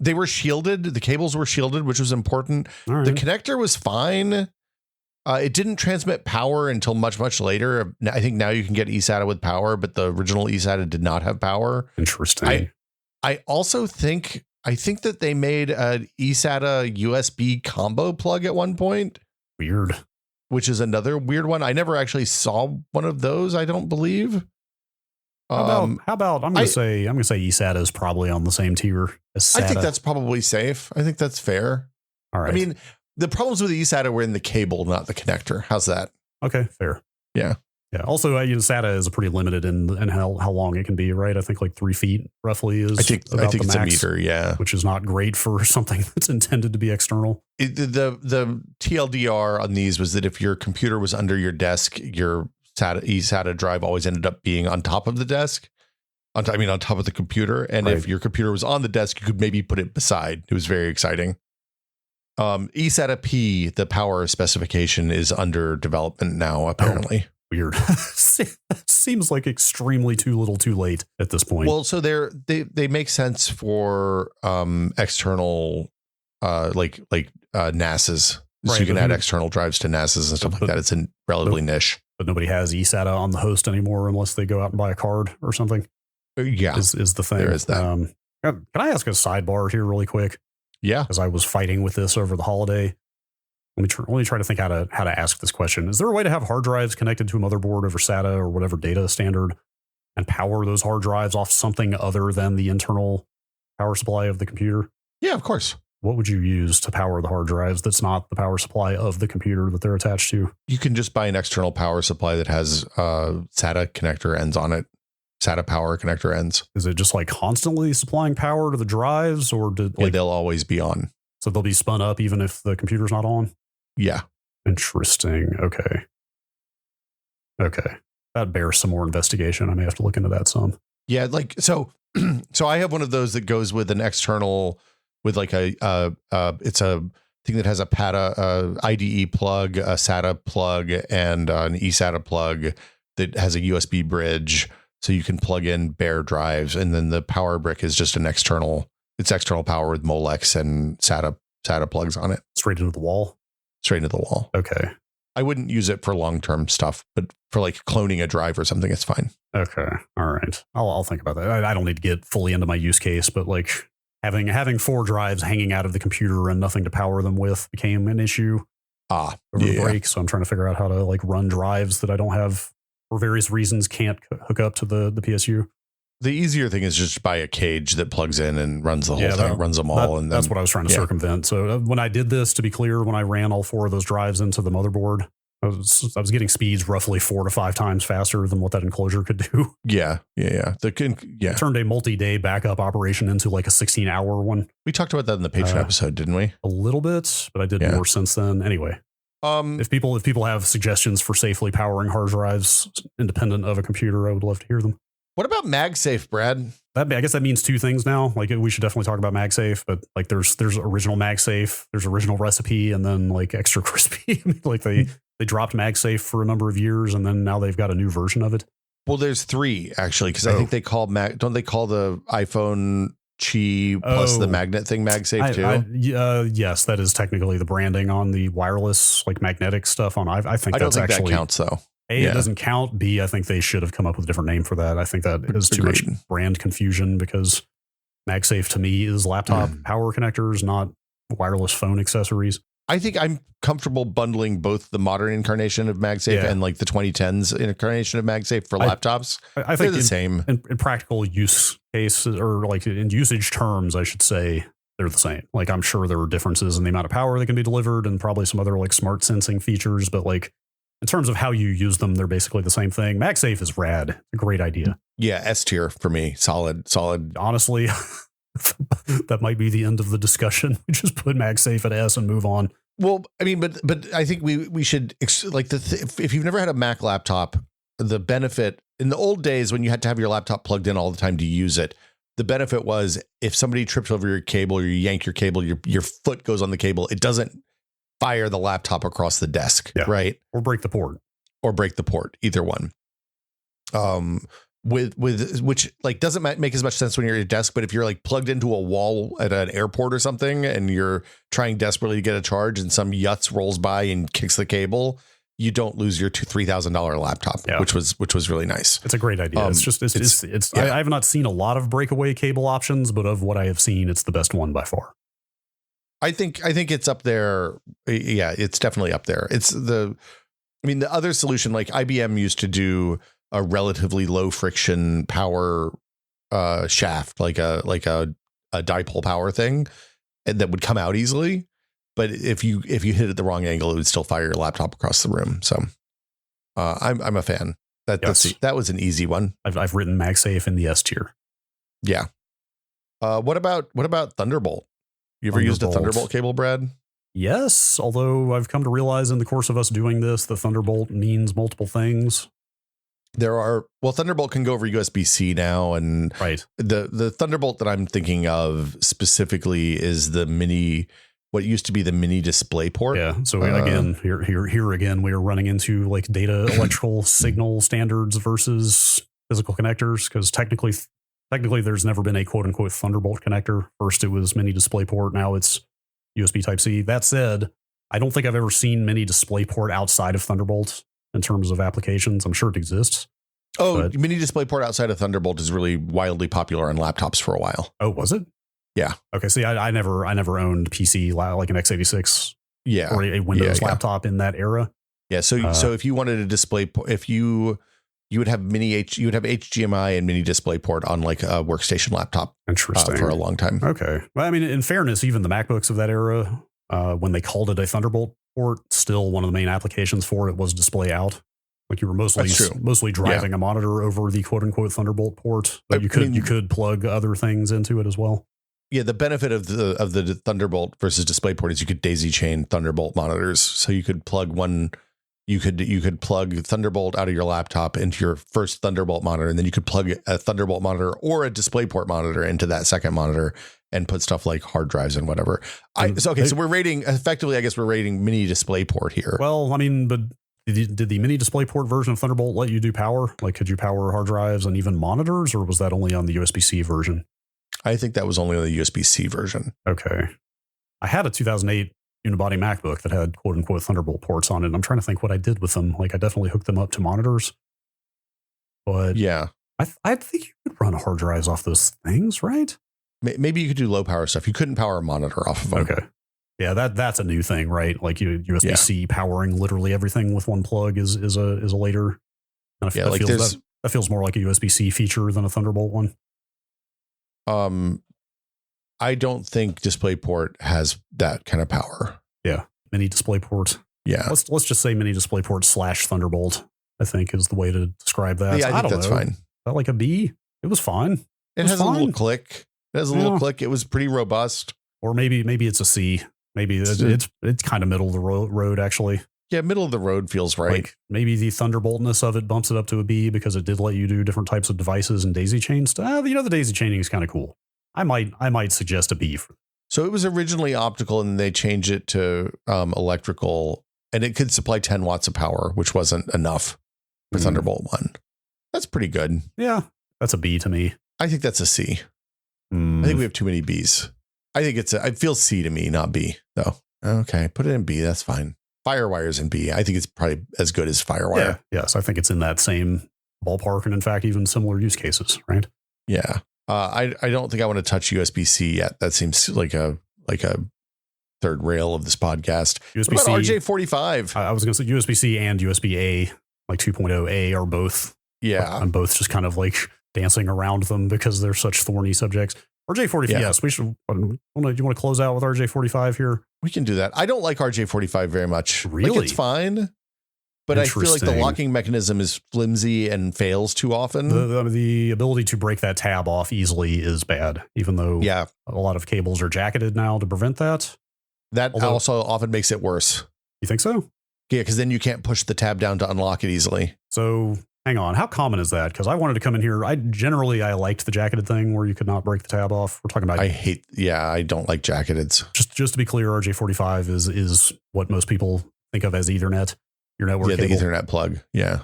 They were shielded. The cables were shielded, which was important. Right. The connector was fine. It didn't transmit power until much, much later. I think now you can get eSATA with power, but the original eSATA did not have power. Interesting. I also think that they made an eSATA USB combo plug at one point. Weird. Which is another weird one. I never actually saw one of those, I don't believe. How about I'm gonna say eSATA is probably on the same tier as SATA. I think that's probably safe. I think that's fair. All right. I mean, the problems with the eSATA were in the cable, not the connector. How's that? Okay, fair. Yeah. Yeah. Also, SATA is pretty limited in how long it can be, right? I think like 3 feet roughly is. I think it's a meter, yeah. Which is not great for something that's intended to be external. The TLDR on these was that if your computer was under your desk, your eSATA drive always ended up being on top of the desk. On top of the computer. And if your computer was on the desk, you could maybe put it beside. It was very exciting. eSATA P, the power specification, is under development now, apparently. Oh, weird. Seems like extremely too little too late at this point. Well, so they make sense for external NASs. So you can add external drives to NASs and stuff like that. It's relatively niche. But nobody has eSATA on the host anymore unless they go out and buy a card or something. Yeah. Is the thing. There is that. Can I ask a sidebar here really quick? Yeah. Because I was fighting with this over the holiday. Let me try to think how to ask this question. Is there a way to have hard drives connected to a motherboard over SATA or whatever data standard and power those hard drives off something other than the internal power supply of the computer? Yeah, of course. What would you use to power the hard drives that's not the power supply of the computer that they're attached to? You can just buy an external power supply that has SATA connector ends on it. SATA power connector ends. Is it just like constantly supplying power to the drives, or they'll always be on? So they'll be spun up even if the computer's not on? Yeah. Interesting. Okay. That bears some more investigation. I may have to look into that some. Yeah, so I have one of those that goes with an external with like it's a thing that has a PATA IDE plug, a SATA plug, and an eSATA plug that has a USB bridge. So you can plug in bare drives, and then the power brick is just external power with Molex and SATA plugs on it. Straight into the wall? Straight into the wall. Okay. I wouldn't use it for long-term stuff, but for like cloning a drive or something, it's fine. Okay. All right. I'll think about that. I don't need to get fully into my use case, but like having 4 drives hanging out of the computer and nothing to power them with became an issue over the break. So I'm trying to figure out how to like run drives that I don't have, for various reasons, can't hook up to the PSU. The easier thing is just buy a cage that plugs in and runs the whole thing, runs them all. And that's what I was trying to circumvent. So when I did this, to be clear, when I ran all 4 of those drives into the motherboard, I was getting speeds roughly 4 to 5 times faster than what that enclosure could do. Yeah. It turned a multi-day backup operation into like a 16-hour one. We talked about that in the Patreon episode, didn't we? A little bit, but I did more since then. Anyway. If people have suggestions for safely powering hard drives independent of a computer, I would love to hear them. What about MagSafe, Brad? I guess that means 2 things now. Like we should definitely talk about MagSafe, but like there's original MagSafe, there's original recipe, and then like extra crispy. I mean, like they dropped MagSafe for a number of years, and then now they've got a new version of it. Well, there's 3 actually, because I think they call don't they call the iPhone Qi plus the magnet thing MagSafe too? Yes, that is technically the branding on the wireless like magnetic stuff on. I think that counts though. A, it doesn't count. B, I think they should have come up with a different name for that. I think that is too much brand confusion, because MagSafe to me is laptop power connectors, not wireless phone accessories. I think I'm comfortable bundling both the modern incarnation of MagSafe and like the 2010s incarnation of MagSafe for laptops. I think they're the same. In practical use cases, or like in usage terms, I should say, they're the same. Like I'm sure there are differences in the amount of power that can be delivered and probably some other like smart sensing features, but like in terms of how you use them, they're basically the same thing. MagSafe is rad. It's a great idea. Yeah, S tier for me. Solid. Honestly, that might be the end of the discussion. We just put MagSafe at S and move on. Well, I mean, but I think we should like if you've never had a Mac laptop, the benefit in the old days when you had to have your laptop plugged in all the time to use it, the benefit was if somebody trips over your cable or you yank your cable, your foot goes on the cable, it doesn't fire the laptop across the desk, right? Or break the port. Either one. with which like doesn't make as much sense when you're at your desk, but if you're like plugged into a wall at an airport or something and you're trying desperately to get a charge and some yutz rolls by and kicks the cable, you don't lose your $3,000 laptop, which was really nice. It's a great idea. I have not seen a lot of breakaway cable options, but of what I have seen, it's the best one by far. I think it's up there. Yeah, it's definitely up there. The other solution, like IBM used to do a relatively low friction power shaft, like a dipole power thing, and that would come out easily. But if you hit it the wrong angle, it would still fire your laptop across the room. So I'm a fan. That was an easy one. I've written MagSafe in the S tier. Yeah. What about Thunderbolt? You ever used a Thunderbolt cable, Brad? Yes, although I've come to realize in the course of us doing this, the Thunderbolt means multiple things. Thunderbolt can go over USB-C now, and the Thunderbolt that I'm thinking of specifically is what used to be the mini DisplayPort. Yeah. So again, here again, we are running into like data electrical signal standards versus physical connectors, because technically there's never been a quote unquote Thunderbolt connector. First it was mini DisplayPort. Now it's USB Type-C. That said, I don't think I've ever seen mini DisplayPort outside of Thunderbolt in terms of applications. I'm sure it exists. Mini DisplayPort outside of Thunderbolt is really wildly popular on laptops for a while. Oh, was it? Yeah. Okay. See, I never owned PC like an x86. Yeah. Or a Windows laptop in that era. Yeah. So if you wanted a display, if you would have you would have HDMI and mini DisplayPort on like a workstation laptop. Interesting. For a long time. Okay. Well, I mean, in fairness, even the MacBooks of that era, when they called it a Thunderbolt port, still one of the main applications for it was display out. Like you were mostly driving a monitor over the quote unquote Thunderbolt port, but you could plug other things into it as well. Yeah, the benefit of the Thunderbolt versus DisplayPort is you could daisy chain Thunderbolt monitors. So you could plug you could plug Thunderbolt out of your laptop into your first Thunderbolt monitor, and then you could plug a Thunderbolt monitor or a DisplayPort monitor into that second monitor and put stuff like hard drives and whatever. So we're rating effectively. I guess we're rating mini DisplayPort here. Well, I mean, but did the mini DisplayPort version of Thunderbolt let you do power? Like, could you power hard drives and even monitors, or was that only on the USB-C version? I think that was only on the USB-C version. Okay. I had a 2008 unibody MacBook that had quote unquote Thunderbolt ports on it. And I'm trying to think what I did with them. Like I definitely hooked them up to monitors, but yeah, I think you could run hard drives off those things, right? Maybe you could do low power stuff. You couldn't power a monitor off of them. Okay. Yeah, that's a new thing, right? Like USB-C powering literally everything with one plug is a later. That feels more like a USB-C feature than a Thunderbolt one. I don't think DisplayPort has that kind of power. Yeah, mini DisplayPort. Yeah, let's just say mini DisplayPort / Thunderbolt. I think is the way to describe that. Yeah, I think that's fine. Felt like a B. It was fine. It has a little click. It has a little click. It was pretty robust. Or maybe it's a C. Maybe it's kind of middle of the road actually. Yeah, middle of the road feels right. Like maybe the Thunderboltness of it bumps it up to a B because it did let you do different types of devices and daisy chain stuff. The daisy chaining is kind of cool. I might suggest a B. So it was originally optical and they changed it to electrical, and it could supply 10 watts of power, which wasn't enough for Thunderbolt 1. That's pretty good. Yeah, that's a B to me. I think that's a C. I think we have too many Bs. I think it feels C to me, not B though. Okay, put it in B. That's fine. Firewire's in B. I think it's probably as good as Firewire. Yeah, yes, I think it's in that same ballpark, and in fact, even similar use cases, right? Yeah. I don't think I want to touch USB-C yet. That seems like a third rail of this podcast. USB-C, what about RJ45? I was going to say USB-C and USB-A, like 2.0A, are both. Yeah, I'm both just kind of like dancing around them because they're such thorny subjects. RJ45, yes, we should. Do you want to close out with RJ45 here? We can do that. I don't like RJ45 very much. Really? Like, it's fine. But I feel like the locking mechanism is flimsy and fails too often. The ability to break that tab off easily is bad, even though a lot of cables are jacketed now to prevent that. That also often makes it worse. You think so? Yeah, because then you can't push the tab down to unlock it easily. So hang on. How common is that? Because I wanted to come in here. I liked the jacketed thing where you could not break the tab off. We're talking about. I don't like jacketed. Just to be clear, RJ45 is what most people think of as Ethernet. your network the cable. Ethernet plug. Yeah.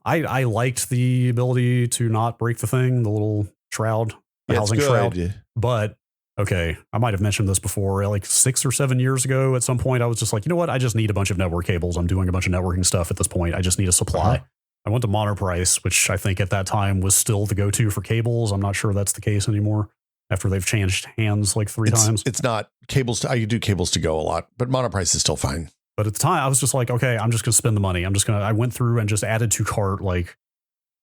I liked the ability to not break the thing, the little shroud, the housing shroud. But okay, I might have mentioned this before. Like 6 or 7 years ago, at some point, I was just like, you know what? I just need a bunch of network cables. I'm doing a bunch of networking stuff at this point. I just need a supply. I went to Monoprice, which I think at that time was still the go-to for cables. I'm not sure that's the case anymore after they've changed hands like 3 times. It's not cables. I do cables to go a lot, but Monoprice is still fine. But at the time, I was just like, okay, I'm just going to spend the money. I went through and just added to cart like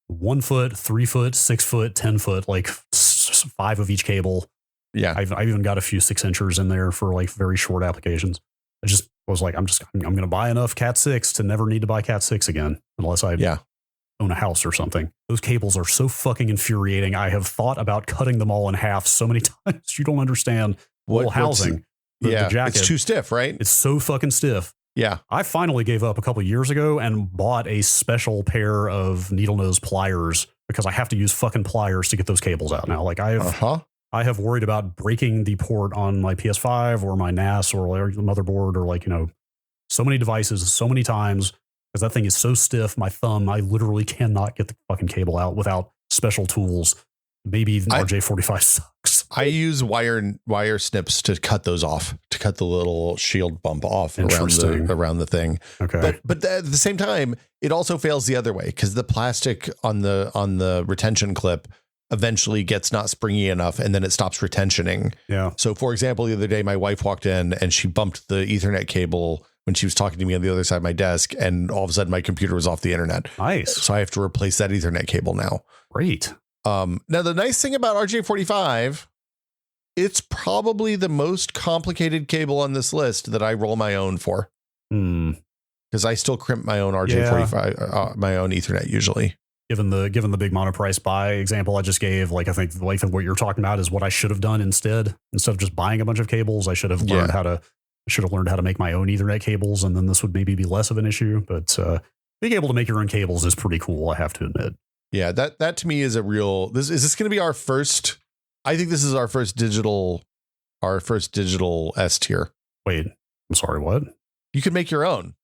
1 foot, 3 foot, 6 foot, 10 foot, like 5 of each cable. Yeah. I've even got a few 6-inchers in there for like very short applications. I just was like, I'm going to buy enough Cat 6 to never need to buy Cat 6 again, unless I own a house or something. Those cables are so fucking infuriating. I have thought about cutting them all in half so many times. You don't understand. Little housing. The jacket. It's too stiff, right? It's so fucking stiff. Yeah. I finally gave up a couple of years ago and bought a special pair of needle nose pliers because I have to use fucking pliers to get those cables out now. Like I have worried about breaking the port on my PS5 or my NAS or the motherboard or like, so many devices so many times because that thing is so stiff. My thumb, I literally cannot get the fucking cable out without special tools. Maybe RJ45 sucks. I use wire snips to cut those off, to cut the little shield bump off around the thing. Okay. But at the same time, it also fails the other way because the plastic on the retention clip eventually gets not springy enough and then it stops retentioning. Yeah. So for example, the other day, my wife walked in and she bumped the Ethernet cable when she was talking to me on the other side of my desk. And all of a sudden my computer was off the internet. Nice. So I have to replace that Ethernet cable now. Great. Now, the nice thing about RJ45, it's probably the most complicated cable on this list that I roll my own for. Because I still crimp my own RJ45, my own Ethernet usually. Given the big Monoprice buy example I just gave, like I think what you're talking about is what I should have done instead of just buying a bunch of cables. I should have learned how to make my own Ethernet cables, and then this would maybe be less of an issue. But being able to make your own cables is pretty cool, I have to admit. Yeah, that to me is a real. Is this going to be our first? I think this is our first digital S tier. Wait, I'm sorry. What? You can make your own.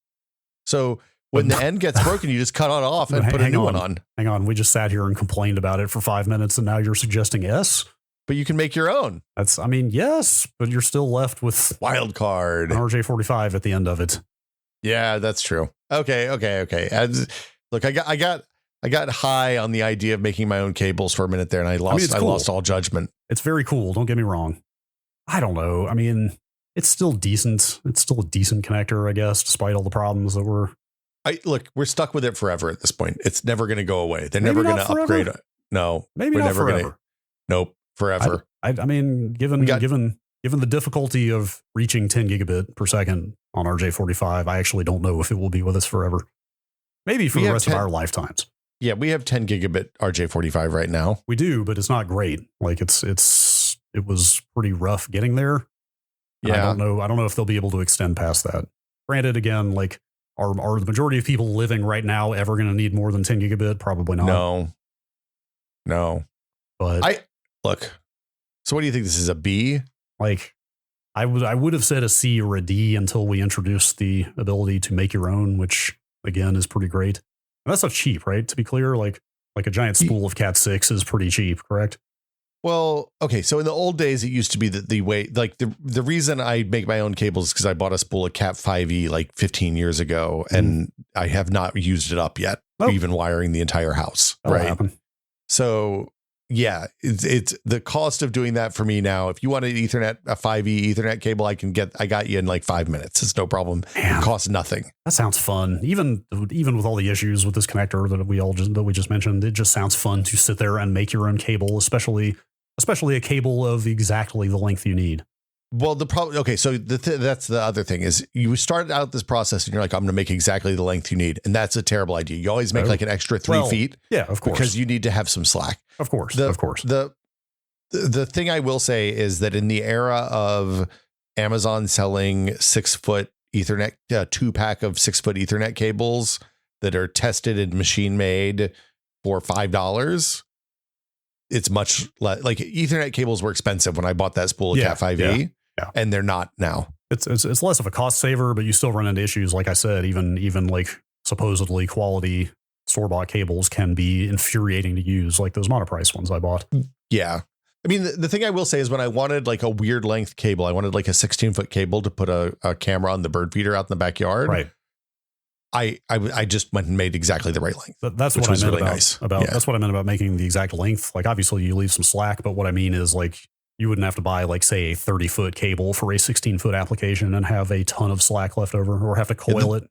So when the end gets broken, you just cut it off and put a new one on. Hang on, we just sat here and complained about it for 5 minutes, and now you're suggesting S? But you can make your own. Yes, but you're still left with wild card an RJ45 at the end of it. Yeah, that's true. Okay. Look, I got high on the idea of making my own cables for a minute there, and I lost all judgment. It's very cool. Don't get me wrong. I don't know. It's still decent. It's still a decent connector, I guess, despite all the problems that we're stuck with it forever at this point. It's never going to go away. They're never going to upgrade. No, maybe not forever. Nope, forever. Given the difficulty of reaching 10 gigabit per second on RJ45, I actually don't know if it will be with us forever. Maybe for the rest of our lifetimes. Yeah, we have 10 gigabit RJ45 right now. We do, but it's not great. Like it was pretty rough getting there. Yeah. I don't know if they'll be able to extend past that. Granted, again, like are the majority of people living right now ever going to need more than 10 gigabit? Probably not. No. But so what do you think? This is a B? Like I would have said a C or a D until we introduced the ability to make your own, which again is pretty great. And that's not cheap, right? To be clear, like a giant spool of Cat 6 is pretty cheap, correct? Well, okay. So in the old days, it used to be the way, like the reason I make my own cables is because I bought a spool of Cat 5e like 15 years ago, and I have not used it up yet, even wiring the entire house. That'll right. happen. So yeah, it's the cost of doing that for me now. If you want a 5e Ethernet cable, I got you in like 5 minutes. It's no problem. Man, it costs nothing. That sounds fun. Even with all the issues with this connector that we just mentioned, it just sounds fun to sit there and make your own cable, especially a cable of exactly the length you need. Well, the problem. Okay, so that's the other thing is you start out this process and you're like, I'm going to make exactly the length you need, and that's a terrible idea. You always make like an extra 3 feet. Yeah, of course, because you need to have some slack. Of course. The thing I will say is that in the era of Amazon selling 6 foot Ethernet, 2-pack of 6 foot Ethernet cables that are tested and machine made for $5. It's much less. Like Ethernet cables were expensive when I bought that spool of Cat 5e, and they're not now. It's less of a cost saver, but you still run into issues. Like I said, even like supposedly quality store-bought cables can be infuriating to use, like those monoprice ones I bought. Yeah. I mean, the thing I will say is when I wanted like a weird length cable, I wanted like a 16-foot cable to put a camera on the bird feeder out in the backyard. Right. I just went and made exactly the right length. That's what I meant really about, nice. That's what I meant about making the exact length. Like, obviously you leave some slack, but what I mean is like, you wouldn't have to buy like, say, a 30-foot cable for a 16-foot application and have a ton of slack left over, or have to coil it.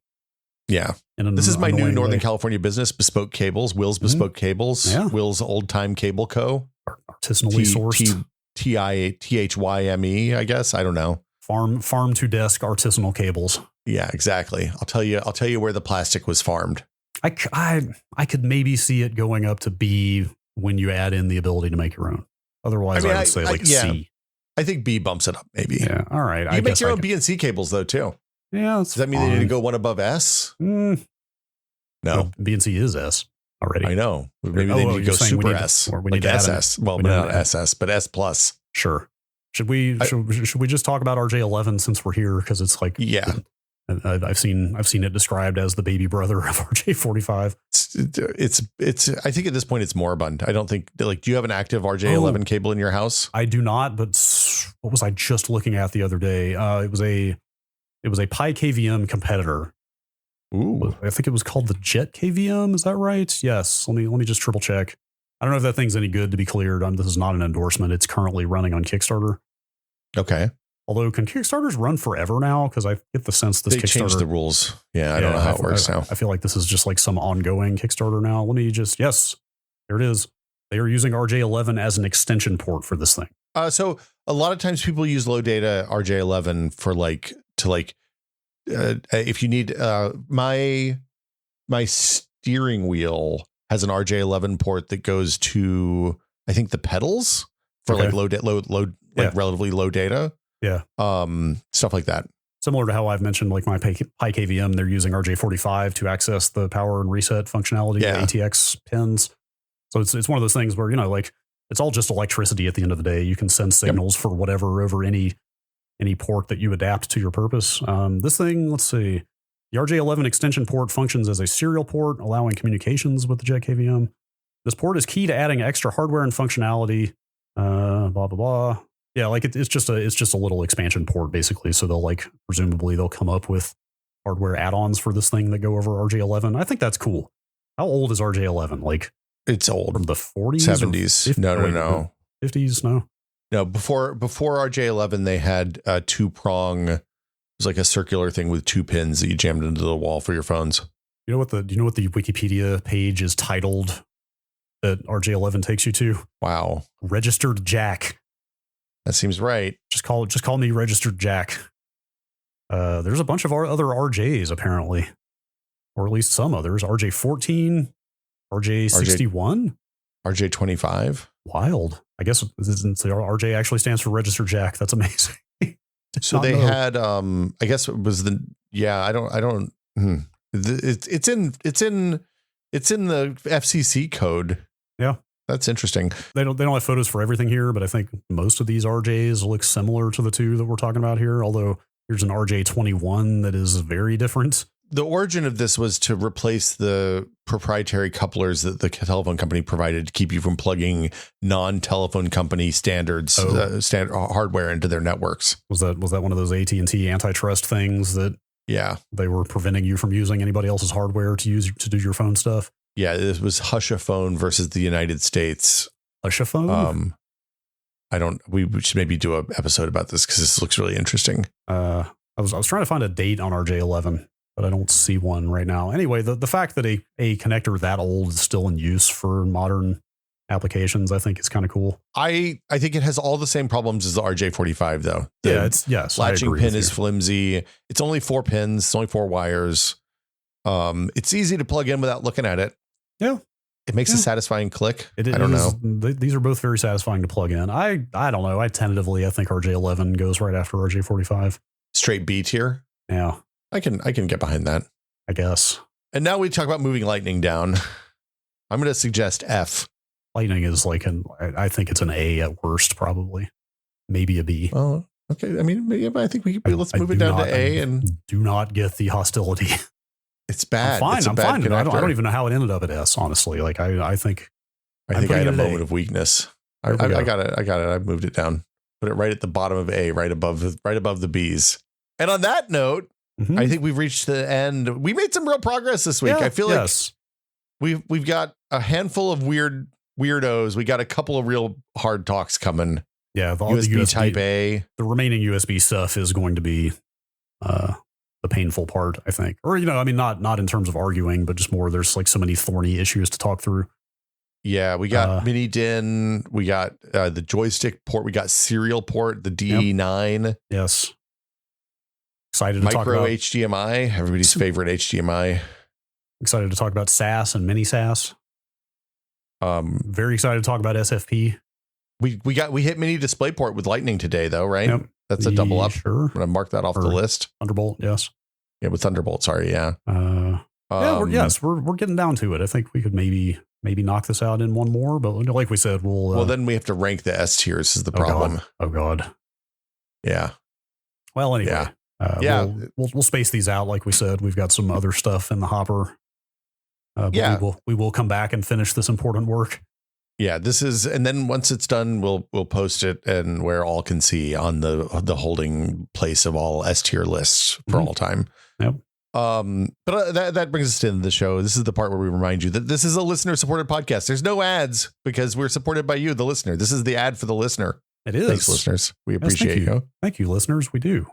Yeah. This is my new Northern California business, Bespoke Cables, Will's Bespoke Cables, Will's Old Time Cable Co. Artisanally sourced. THYME, I guess. I don't know. Farm to desk artisanal cables. Yeah, exactly. I'll tell you where the plastic was farmed. I could maybe see it going up to B when you add in the ability to make your own. Otherwise, I would say like C. I think B bumps it up, maybe. Yeah. All right. You make your own B and C cables though, too. Yeah. Does that mean they need to go one above S? No. B and C is S already. I know. Maybe they need to go super S. Or we need like SS. Well, not SS, but S plus. Sure. Should we just talk about RJ11 since we're here? Because it's like, I've seen it described as the baby brother of RJ45. It's I think at this point it's moribund. I don't think, like, do you have an active RJ11 cable in your house? I do not, but what was I just looking at the other day? It was a Pi KVM competitor. Ooh. I think it was called the Jet KVM. Is that right? Yes. Let me just triple check. I don't know if that thing's any good, to be cleared. This is not an endorsement. It's currently running on Kickstarter. Okay. Although, can Kickstarters run forever now? Because I get the sense this they Kickstarter changed the rules. Yeah, I don't know how it works now. I feel like this is just like some ongoing Kickstarter now. Yes, there it is. They are using RJ11 as an extension port for this thing. So a lot of times people use low data RJ11 for if you need my steering wheel has an RJ11 port that goes to, I think, the pedals for like relatively low data. Yeah. Stuff like that. Similar to how I've mentioned like my Pi KVM, they're using RJ45 to access the power and reset functionality of ATX pins. So it's one of those things where, like, it's all just electricity at the end of the day. You can send signals for whatever over any port that you adapt to your purpose. This thing, let's see. The RJ11 extension port functions as a serial port, allowing communications with the Jet KVM. This port is key to adding extra hardware and functionality. Blah blah blah. Yeah, like it's just a little expansion port basically. So presumably they'll come up with hardware add-ons for this thing that go over RJ11. I think that's cool. How old is RJ11? Like, it's old, from the 40s, 70s. No. 50s. No, before RJ11 they had a 2-prong. It was like a circular thing with 2 pins that you jammed into the wall for your phones. Do you know what the Wikipedia page is titled that RJ11 takes you to? Wow. Registered Jack. That seems right. Just call me Registered Jack. There's a bunch of other RJs apparently, or at least some others. RJ14, RJ61, RJ25. Wild. I guess RJ actually stands for Registered Jack. That's amazing. So they had, I guess it was it's in the FCC code. Yeah. That's interesting. They don't have photos for everything here, but I think most of these RJs look similar to the two that we're talking about here. Although here's an RJ21 that is very different. The origin of this was to replace the proprietary couplers that the telephone company provided to keep you from plugging non-telephone company standard hardware into their networks. Was that one of those AT&T antitrust things that they were preventing you from using anybody else's hardware to do your phone stuff? Yeah, this was Hushaphone versus the United States. Hushaphone? We should maybe do an episode about this because this looks really interesting. I was trying to find a date on RJ11. But I don't see one right now. Anyway, the fact that a connector that old is still in use for modern applications, I think is kind of cool. I think it has all the same problems as the RJ45 though. Latching pin is flimsy. It's only 4 pins. It's only 4 wires. It's easy to plug in without looking at it. Yeah. It makes a satisfying click. I don't know. These are both very satisfying to plug in. I don't know. I think RJ11 goes right after RJ45. Straight B tier. Yeah. I can get behind that, I guess. And now we talk about moving Lightning down. I'm going to suggest F. Lightning is I think it's an A at worst, probably. Maybe a B. Oh, okay. I mean, I think let's move it down to A. And do not get the hostility. It's bad. I'm fine. It's a I'm bad fine. I connector. don't even know how it ended up at S. Honestly, like I think I I'm think I had putting a it at moment A. of weakness. I There we go. got it. I moved it down. Put it right at the bottom of A, right above the B's. And on that note, Mhm. I think we've reached the end. We made some real progress this week. Yeah, I feel yes. like we've got a handful of weirdos. We got a couple of real hard talks coming. Yeah, the USB USB Type A. The remaining USB stuff is going to be the painful part, I think. Or I mean, not in terms of arguing, but just more. There's like so many thorny issues to talk through. Yeah, we got mini DIN. We got the joystick port. We got serial port. The DE9. Yes. Excited to talk Micro about HDMI. Everybody's favorite HDMI. Excited to talk about SAS and mini SAS. Very excited to talk about SFP. We hit mini DisplayPort with Lightning today, though, right? Yep. That's a double up. Sure. I'm gonna mark that off the list. Thunderbolt, yes. Yeah, with Thunderbolt. Sorry, yeah. We're getting down to it. I think we could maybe knock this out in one more, but like we said, we'll. Then we have to rank the S tiers. Is the problem? Oh God. Yeah. Well, anyway. Yeah. We'll space these out. Like we said, we've got some other stuff in the hopper. But we will come back and finish this important work. Yeah, and then once it's done, we'll post it and where all can see on the holding place of all S tier lists for all time. Yep. But that brings us to the end of the show. This is the part where we remind you that this is a listener supported podcast. There's no ads because we're supported by you, the listener. This is the ad for the listener. It is. Thanks, listeners. We appreciate you. Thank you, listeners. We do.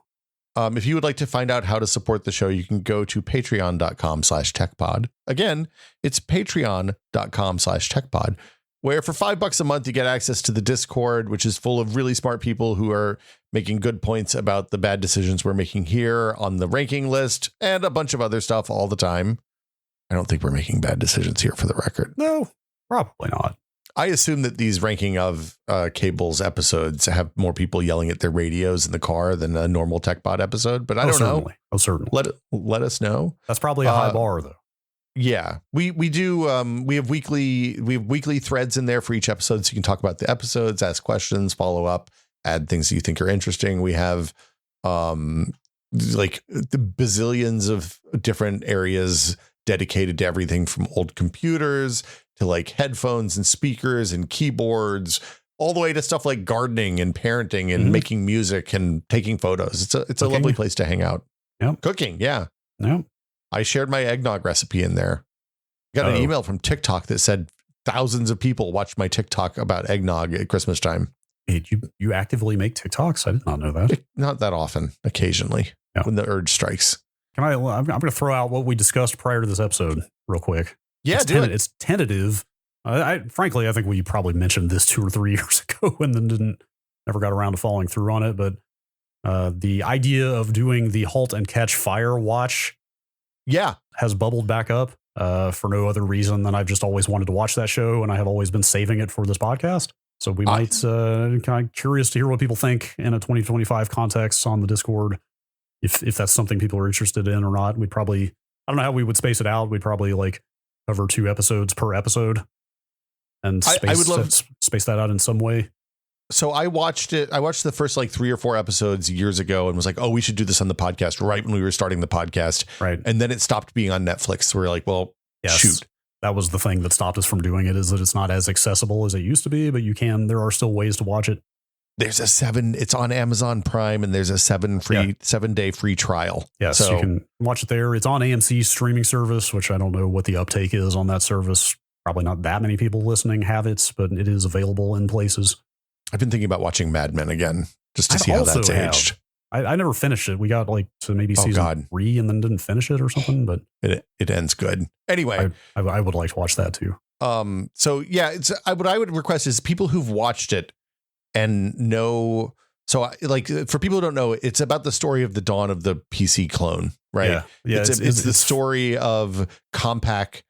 If you would like to find out how to support the show, you can go to patreon.com/techpod. Again, it's patreon.com/techpod, where for $5 a month, you get access to the Discord, which is full of really smart people who are making good points about the bad decisions we're making here on the ranking list and a bunch of other stuff all the time. I don't think we're making bad decisions here, for the record. No, probably not. I assume that these ranking of cables episodes have more people yelling at their radios in the car than a normal TechPod episode, but I don't know. Oh, certainly. Let us know. That's probably a high bar, though. Yeah, we do. We have weekly threads in there for each episode, so you can talk about the episodes, ask questions, follow up, add things that you think are interesting. We have like the bazillions of different areas dedicated to everything from old computers to like headphones and speakers and keyboards, all the way to stuff like gardening and parenting and making music and taking photos. It's a lovely place to hang out. Yep. Cooking. Yeah. Yep. I shared my eggnog recipe in there. Got an email from TikTok that said thousands of people watched my TikTok about eggnog at Christmas time. Hey, you actively make TikToks? I did not know that. Not that often, occasionally, when the urge strikes. I'm going to throw out what we discussed prior to this episode real quick. Yeah, it's tentative. Frankly, I think we probably mentioned this 2 or 3 years ago and then never got around to following through on it. But the idea of doing the Halt and Catch Fire watch has bubbled back up for no other reason than I've just always wanted to watch that show, and I have always been saving it for this podcast. So we might kind of curious to hear what people think in a 2025 context on the Discord. If that's something people are interested in or not, we'd probably, I don't know how we would space it out. We'd probably like cover 2 episodes per episode and space that out in some way. So I watched it. I watched the first like 3 or 4 episodes years ago and was like, oh, we should do this on the podcast right when we were starting the podcast. Right. And then it stopped being on Netflix. So we're like, well, shoot. That was the thing that stopped us from doing it, is that it's not as accessible as it used to be, but there are still ways to watch it. There's it's on Amazon Prime, and there's a 7-day free trial. Yes, so you can watch it there. It's on AMC's streaming service, which I don't know what the uptake is on that service. Probably not that many people listening have it, but it is available in places. I've been thinking about watching Mad Men again, just to see how that's aged. I never finished it. We got like to maybe season 3 and then didn't finish it or something, but it ends good. Anyway, I would like to watch that too. So yeah, what I would request is people who've watched it and know. So like for people who don't know, it's about the story of the dawn of the PC clone, right? Yeah. It's the story of Compaq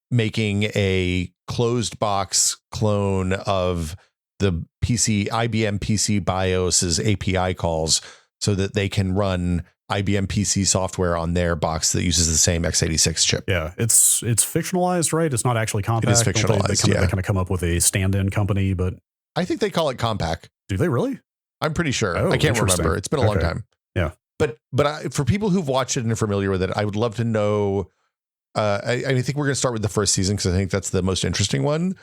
making a closed box clone of the IBM PC BIOS's API calls, so that they can run IBM PC software on their box that uses the same x86 chip. Yeah, it's fictionalized, right? It's not actually Compaq. It is fictionalized. They kind of come up with a stand-in company, but I think they call it Compaq. Do they really? I'm pretty sure. I can't remember. It's been a long time. Yeah, but for people who've watched it and are familiar with it, I would love to know I think we're going to start with the first season because I think that's the most interesting one.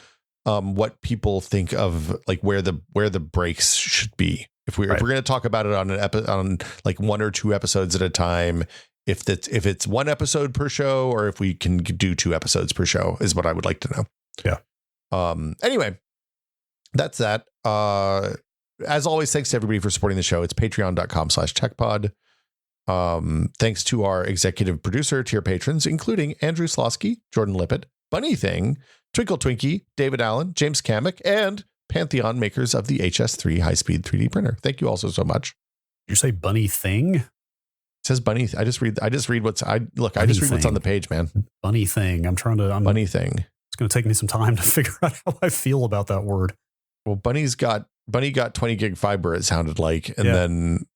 What people think of like where the breaks should be. If we're going to talk about it on on like 1 or 2 episodes at a time, if it's 1 episode per show, or if we can do 2 episodes per show is what I would like to know. Yeah. Anyway, that's that. As always, thanks to everybody for supporting the show. It's patreon.com/techpod. Thanks to our executive producer tier patrons, including Andrew Slosky, Jordan Lippett, Bunny Thing, Twinkle Twinkie, David Allen, James Kamek, and Pantheon, makers of the HS3 high-speed 3D printer. Thank you also so much. Did you say Bunny Thing? It says Bunny. I just read what's what's on the page, man. Bunny Thing. Bunny Thing. It's going to take me some time to figure out how I feel about that word. Well, Bunny got 20 gig fiber, it sounded like. And then,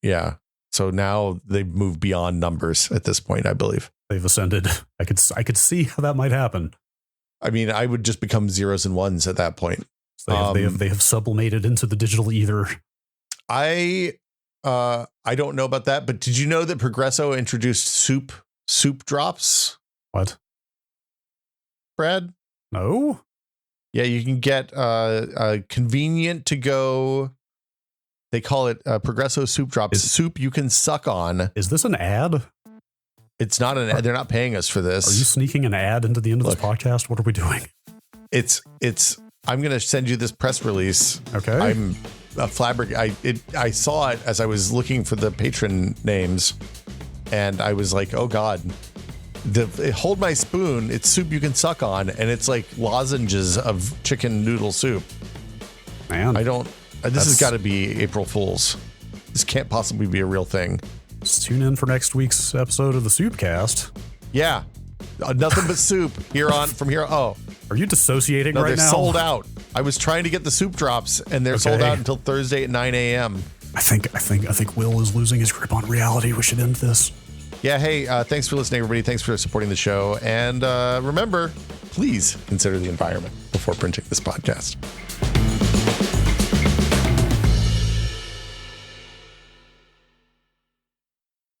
so now they've moved beyond numbers at this point, I believe. They've ascended. I could see how that might happen. I mean, I would just become zeros and ones at that point. So they have sublimated into the digital ether. I don't know about that, but did you know that Progresso introduced soup drops? What? Brad? No. Yeah, you can get a convenient to go. They call it Progresso soup drops. Soup you can suck on. Is this an ad? It's not an ad. They're not paying us for this. Are you sneaking an ad into the end of this podcast? What are we doing? It's. I'm going to send you this press release. Okay. I'm a I saw it as I was looking for the patron names, and I was like, oh God. Hold my spoon. It's soup you can suck on, and it's like lozenges of chicken noodle soup. Man, this has got to be April Fool's. This can't possibly be a real thing. Just tune in for next week's episode of the Soupcast. Yeah, nothing but soup from here. Oh, are you dissociating right now? They're sold out. I was trying to get the soup drops, and they're sold out until Thursday at 9 a.m. I think Will is losing his grip on reality. We should end this. Yeah, hey, thanks for listening, everybody. Thanks for supporting the show. And remember, please consider the environment before printing this podcast.